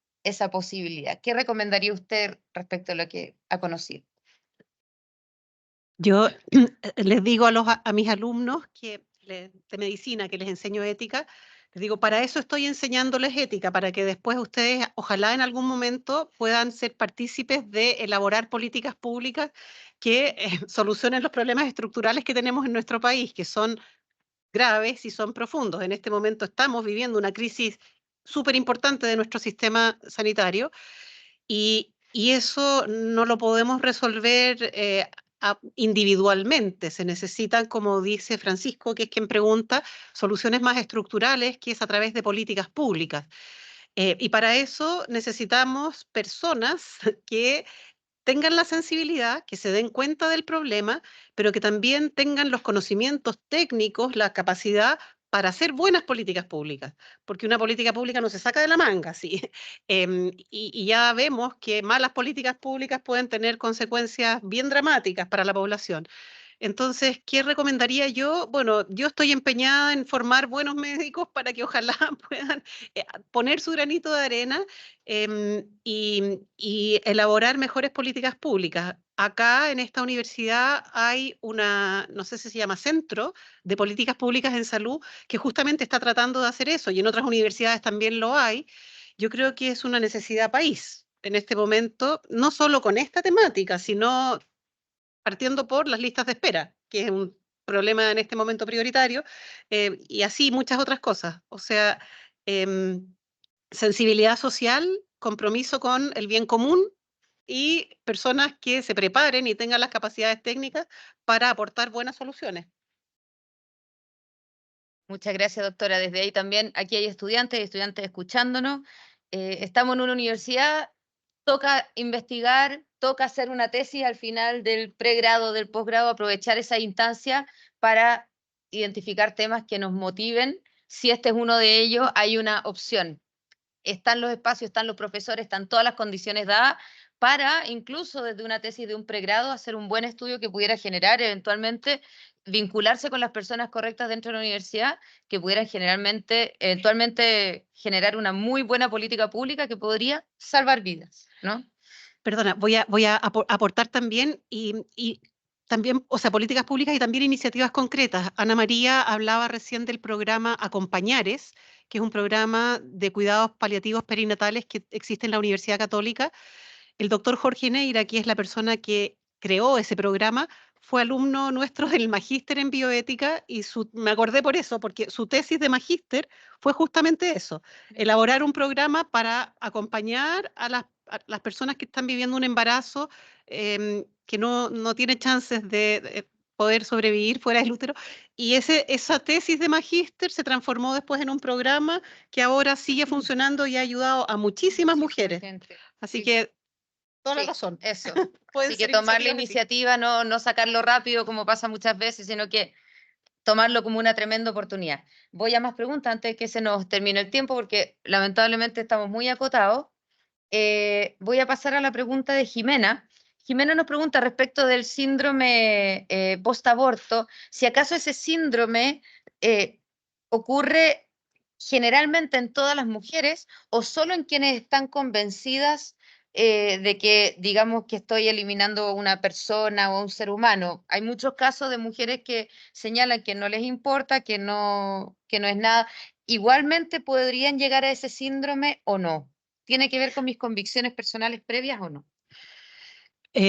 posibilidad? ¿Qué recomendaría usted respecto a lo que ha conocido? Yo les digo a mis alumnos de medicina, que les enseño ética, les digo, para eso estoy enseñándoles ética, para que después ustedes, ojalá en algún momento, puedan ser partícipes de elaborar políticas públicas que solucionen los problemas estructurales que tenemos en nuestro país, que son graves y son profundos. En este momento estamos viviendo una crisis súper importante de nuestro sistema sanitario, y eso no lo podemos resolver individualmente. Se necesitan, como dice Francisco, que es quien pregunta, soluciones más estructurales, que es a través de políticas públicas. Y para eso necesitamos personas que tengan la sensibilidad, que se den cuenta del problema, pero que también tengan los conocimientos técnicos, la capacidad para hacer buenas políticas públicas, porque una política pública no se saca de la manga, ¿sí? Y ya vemos que malas políticas públicas pueden tener consecuencias bien dramáticas para la población. Entonces, ¿qué recomendaría yo? Bueno, yo estoy empeñada en formar buenos médicos para que ojalá puedan poner su granito de arena y elaborar mejores políticas públicas. Acá en esta universidad hay no sé si se llama Centro de Políticas Públicas en Salud, que justamente está tratando de hacer eso, y en otras universidades también lo hay. Yo creo que es una necesidad país en este momento, no solo con esta temática, sino partiendo por las listas de espera, que es un problema en este momento prioritario, y así muchas otras cosas. O sea, sensibilidad social, compromiso con el bien común y personas que se preparen y tengan las capacidades técnicas para aportar buenas soluciones. Muchas gracias, doctora. Desde ahí también, aquí hay estudiantes y estudiantes escuchándonos. Estamos en una universidad, toca investigar, toca hacer una tesis al final del pregrado, del posgrado, aprovechar esa instancia para identificar temas que nos motiven. Si este es uno de ellos, hay una opción. Están los espacios, están los profesores, están todas las condiciones dadas para, incluso desde una tesis de un pregrado, hacer un buen estudio que pudiera generar eventualmente, vincularse con las personas correctas dentro de la universidad, que pudieran eventualmente generar una muy buena política pública que podría salvar vidas, ¿no? Perdona, voy a aportar también y también, o sea, políticas públicas y también iniciativas concretas. Ana María hablaba recién del programa Acompañares, que es un programa de cuidados paliativos perinatales que existe en la Universidad Católica. El doctor Jorge Neira, que es la persona que creó ese programa, fue alumno nuestro del magíster en bioética, y me acordé por eso, porque su tesis de magíster fue justamente eso, elaborar un programa para acompañar a las personas que están viviendo un embarazo que no tiene chances poder sobrevivir fuera del útero. Y esa tesis de magíster se transformó después en un programa que ahora sigue funcionando y ha ayudado a muchísimas mujeres. Gente. Así Sí. que, toda la Sí, razón. eso. Pueden Así que ser tomar la iniciativas así. iniciativa, no sacarlo rápido como pasa muchas veces, sino que tomarlo como una tremenda oportunidad. Voy a más preguntas antes de que se nos termine el tiempo, porque lamentablemente estamos muy acotados. Voy a pasar a la pregunta de Jimena. Jimena nos pregunta respecto del síndrome postaborto, si acaso ese síndrome ocurre generalmente en todas las mujeres o solo en quienes están convencidas de que, digamos, que estoy eliminando una persona o un ser humano. Hay muchos casos de mujeres que señalan que no les importa, que no es nada. Igualmente podrían llegar a ese síndrome o no. ¿Tiene que ver con mis convicciones personales previas o no?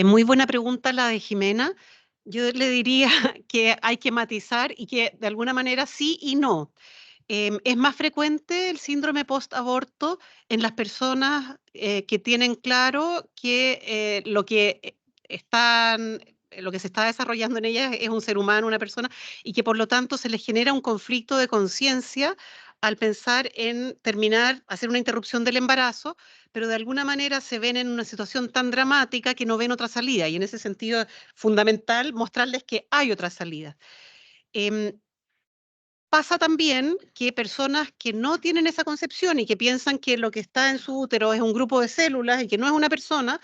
Muy buena pregunta la de Jimena. Yo le diría que hay que matizar y que de alguna manera sí y no. Es más frecuente el síndrome post-aborto en las personas que tienen claro que lo que se está desarrollando en ellas es un ser humano, una persona, y que por lo tanto se les genera un conflicto de conciencia al pensar en terminar, hacer una interrupción del embarazo, pero de alguna manera se ven en una situación tan dramática que no ven otra salida, y en ese sentido es fundamental mostrarles que hay otra salida. Em, Pasa también que personas que no tienen esa concepción y que piensan que lo que está en su útero es un grupo de células y que no es una persona,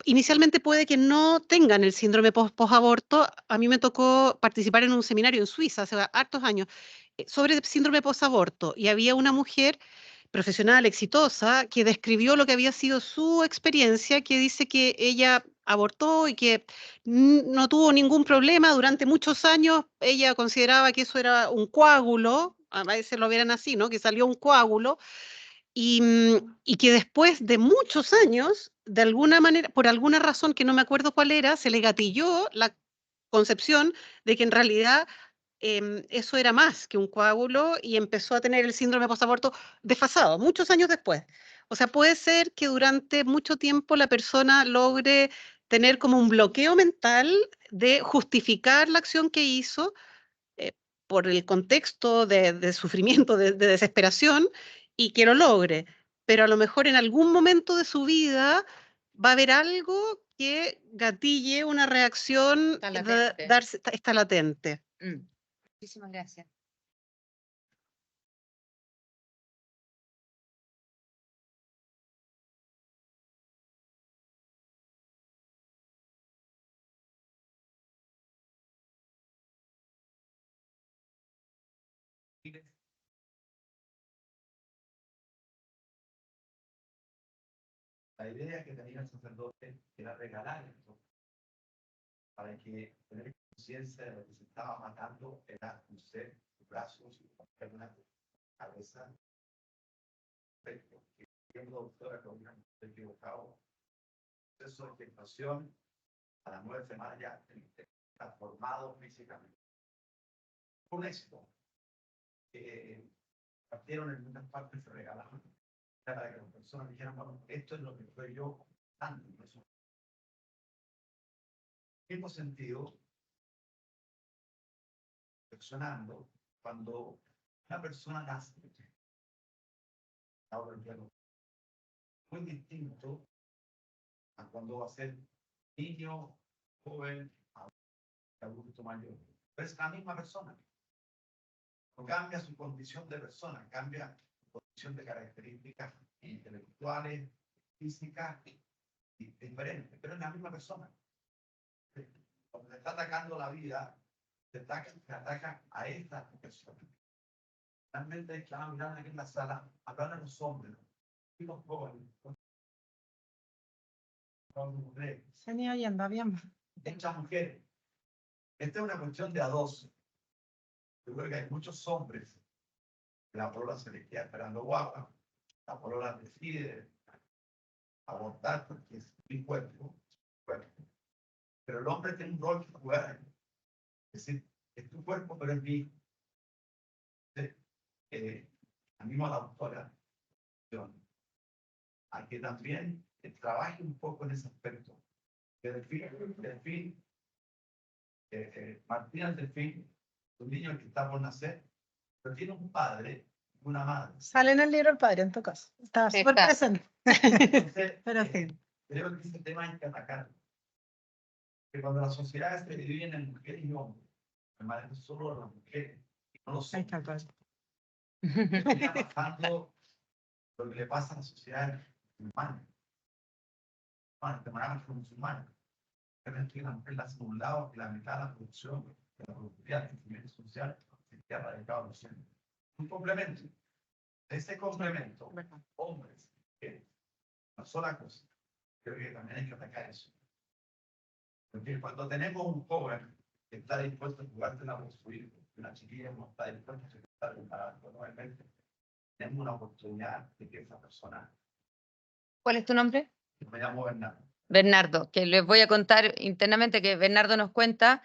inicialmente puede que no tengan el síndrome posaborto. A mí me tocó participar en un seminario en Suiza hace hartos años sobre síndrome posaborto y había una mujer profesional exitosa que describió lo que había sido su experiencia, que dice que ella abortó y que no tuvo ningún problema durante muchos años. Ella consideraba que eso era un coágulo, a veces lo vieran así, ¿no? Que salió un coágulo y que después de muchos años, de alguna manera, por alguna razón que no me acuerdo cuál era, se le gatilló la concepción de que en realidad eso era más que un coágulo y empezó a tener el síndrome postaborto desfasado, muchos años después. O sea, puede ser que durante mucho tiempo la persona logre tener como un bloqueo mental de justificar la acción que hizo eh, por el contexto de sufrimiento, de desesperación, y que lo logre. Pero a lo mejor en algún momento de su vida va a haber algo que gatille una reacción, Está latente. está latente. Muchísimas gracias. La idea que tenía el sacerdote era regalar esto, para que tener conciencia de lo que se estaba matando era un ser, sus brazos, su pierna, su cabeza. Perfecto. Que siendo doctora que hubiera equivocado, proceso de gestación a las 9 semanas ya transformado físicamente. Fue un éxito. Partieron en muchas partes, se regalaron para que las personas dijeran, bueno, esto es lo que soy yo dando. En el mismo sentido, reflexionando, cuando una persona nace, ahora el muy distinto a cuando va a ser niño, joven, adulto mayor. Pero es la misma persona. No cambia su condición de persona, cambia su condición de características intelectuales, físicas, diferentes, pero es la misma persona. Cuando se está atacando la vida, se ataca a esta persona. Realmente estaba mirando aquí en la sala, hablando de los hombres y los jóvenes. Se ni oyendo bien. Estas mujeres. Esta es una cuestión de a dos. Yo creo que hay muchos hombres que la polola se les queda esperando guapa, la polola decide abortar porque es mi cuerpo, pero el hombre tiene un rol que jugar. Es decir, es tu cuerpo, pero es mío. Animo a la autora a que también trabaje un poco en ese aspecto. Que define Martina Delfín, un niño que está por nacer, pero tiene un padre y una madre. Sale en el libro el padre, en tu caso. Está Sí, súper está. presente. Entonces, Pero sí. creo que ese tema hay que atacar. Que cuando las sociedades se dividen en mujeres y hombres, permanecen solo las mujeres, y no los Ahí hombres. está el padre. Está pasando lo que le pasa a las sociedades humanas. Teóricamente musulmanas. Realmente la mujer la hace a un lado y la mitad de la producción, de la productividad, del crecimiento social, se queda radicado en el centro. Un complemento. Ese complemento, hombres, mujeres, una sola cosa. Creo que también hay que atacar eso. Porque cuando tenemos un joven que está dispuesto a jugársela por su hijo, una chiquilla no está dispuesta a estar preparada normalmente, tenemos una oportunidad de que esa persona, ¿Cuál es tu nombre? me llamo Bernardo, Bernardo, que les voy a contar internamente que Bernardo nos cuenta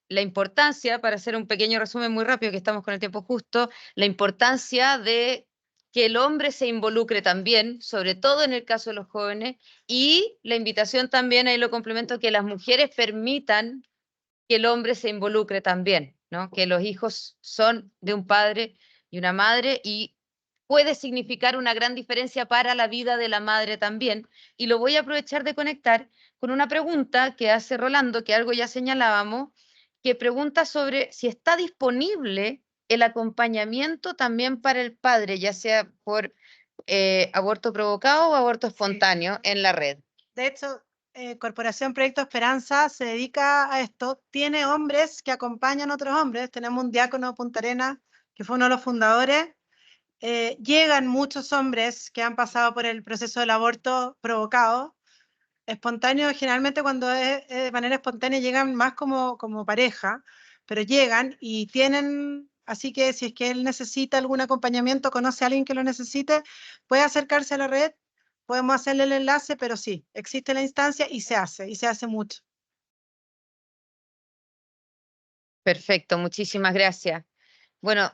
la importancia, para hacer un pequeño resumen muy rápido, que estamos con el tiempo justo, la importancia de que el hombre se involucre también, sobre todo en el caso de los jóvenes, y la invitación también, ahí lo complemento, que las mujeres permitan que el hombre se involucre también, ¿no? Que los hijos son de un padre y una madre y puede significar una gran diferencia para la vida de la madre también. Y lo voy a aprovechar de conectar con una pregunta que hace Rolando, que algo ya señalábamos, que pregunta sobre si está disponible el acompañamiento también para el padre, ya sea por aborto provocado o aborto espontáneo en la red. De hecho, Corporación Proyecto Esperanza se dedica a esto. Tiene hombres que acompañan a otros hombres. Tenemos un diácono de Punta Arenas, que fue uno de los fundadores. Llegan muchos hombres que han pasado por el proceso del aborto provocado. Espontáneo, generalmente cuando es de manera espontánea llegan más como pareja, pero llegan y tienen, así que si es que él necesita algún acompañamiento, conoce a alguien que lo necesite, puede acercarse a la red, podemos hacerle el enlace, pero sí, existe la instancia y se hace mucho. Perfecto, muchísimas gracias. Bueno,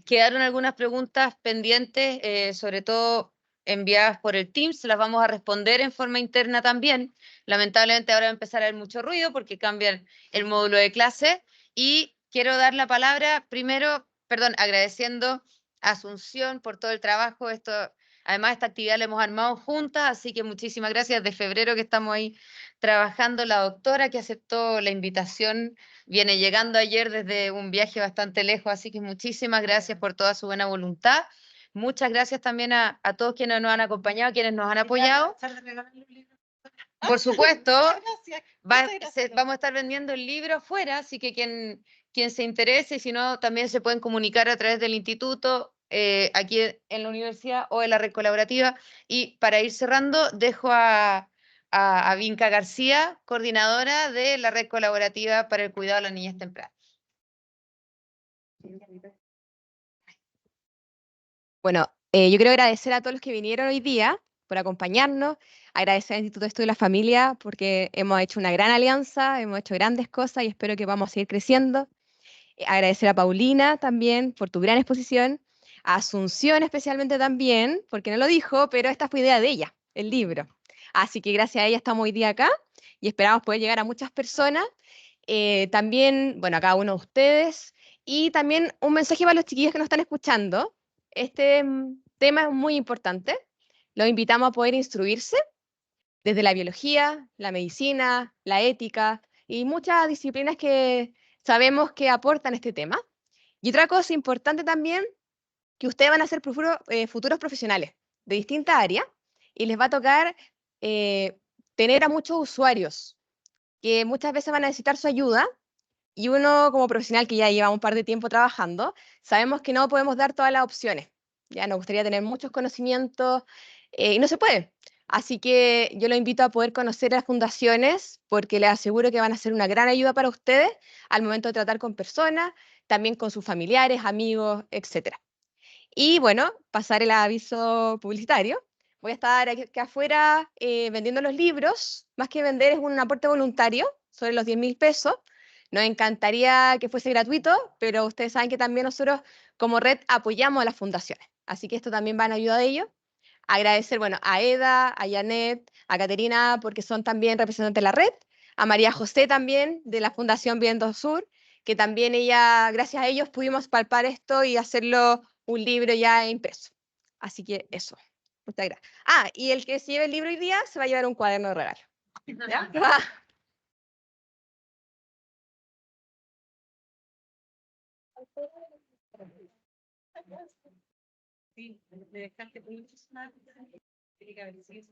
quedaron algunas preguntas pendientes, sobre todo enviadas por el Teams, las vamos a responder en forma interna también. Lamentablemente ahora va a empezar a haber mucho ruido porque cambian el módulo de clase y quiero dar la palabra primero, perdón, agradeciendo a Asunción por todo el trabajo. Además, esta actividad la hemos armado juntas, así que muchísimas gracias. De febrero que estamos ahí trabajando, la doctora que aceptó la invitación viene llegando ayer desde un viaje bastante lejos, así que muchísimas gracias por toda su buena voluntad. Muchas gracias también a todos quienes nos han acompañado, quienes nos han apoyado. Por supuesto, vamos a estar vendiendo el libro afuera, así que quien se interese, si no, también se pueden comunicar a través del instituto, aquí en la universidad o en la red colaborativa. Y para ir cerrando, dejo a Vinca García, coordinadora de la red colaborativa para el cuidado de las niñas tempranas. Bueno, yo quiero agradecer a todos los que vinieron hoy día por acompañarnos, agradecer al Instituto de Estudio de la Familia porque hemos hecho una gran alianza, hemos hecho grandes cosas y espero que vamos a seguir creciendo. Agradecer a Paulina también por tu gran exposición, a Asunción especialmente también, porque no lo dijo, pero esta fue idea de ella, el libro. Así que gracias a ella estamos hoy día acá y esperamos poder llegar a muchas personas. También, bueno, a cada uno de ustedes. Y también un mensaje para los chiquillos que nos están escuchando. Este tema es muy importante. Los invitamos a poder instruirse desde la biología, la medicina, la ética y muchas disciplinas que sabemos que aportan este tema. Y otra cosa importante también, que ustedes van a ser futuros profesionales de distintas áreas y les va a tocar tener a muchos usuarios que muchas veces van a necesitar su ayuda y uno como profesional que ya lleva un par de tiempo trabajando, sabemos que no podemos dar todas las opciones. Ya nos gustaría tener muchos conocimientos y no se puede. Así que yo lo invito a poder conocer las fundaciones porque les aseguro que van a ser una gran ayuda para ustedes al momento de tratar con personas, también con sus familiares, amigos, etc. Y bueno, pasar el aviso publicitario. Voy a estar aquí afuera vendiendo los libros. Más que vender es un aporte voluntario sobre los 10.000 pesos. Nos encantaría que fuese gratuito, pero ustedes saben que también nosotros como red apoyamos a las fundaciones. Así que esto también va en ayuda de ellos. Agradecer, bueno, a Eda, a Janet, a Caterina, porque son también representantes de la red, a María José también, de la Fundación Viento Sur, que también ella, gracias a ellos, pudimos palpar esto y hacerlo un libro ya impreso. Así que eso. Muchas gracias. Ah, y el que se lleve el libro hoy día se va a llevar un cuaderno de regalo. ¿Ya? Sí, me dejaste muy impresionada. Tiene que haber sido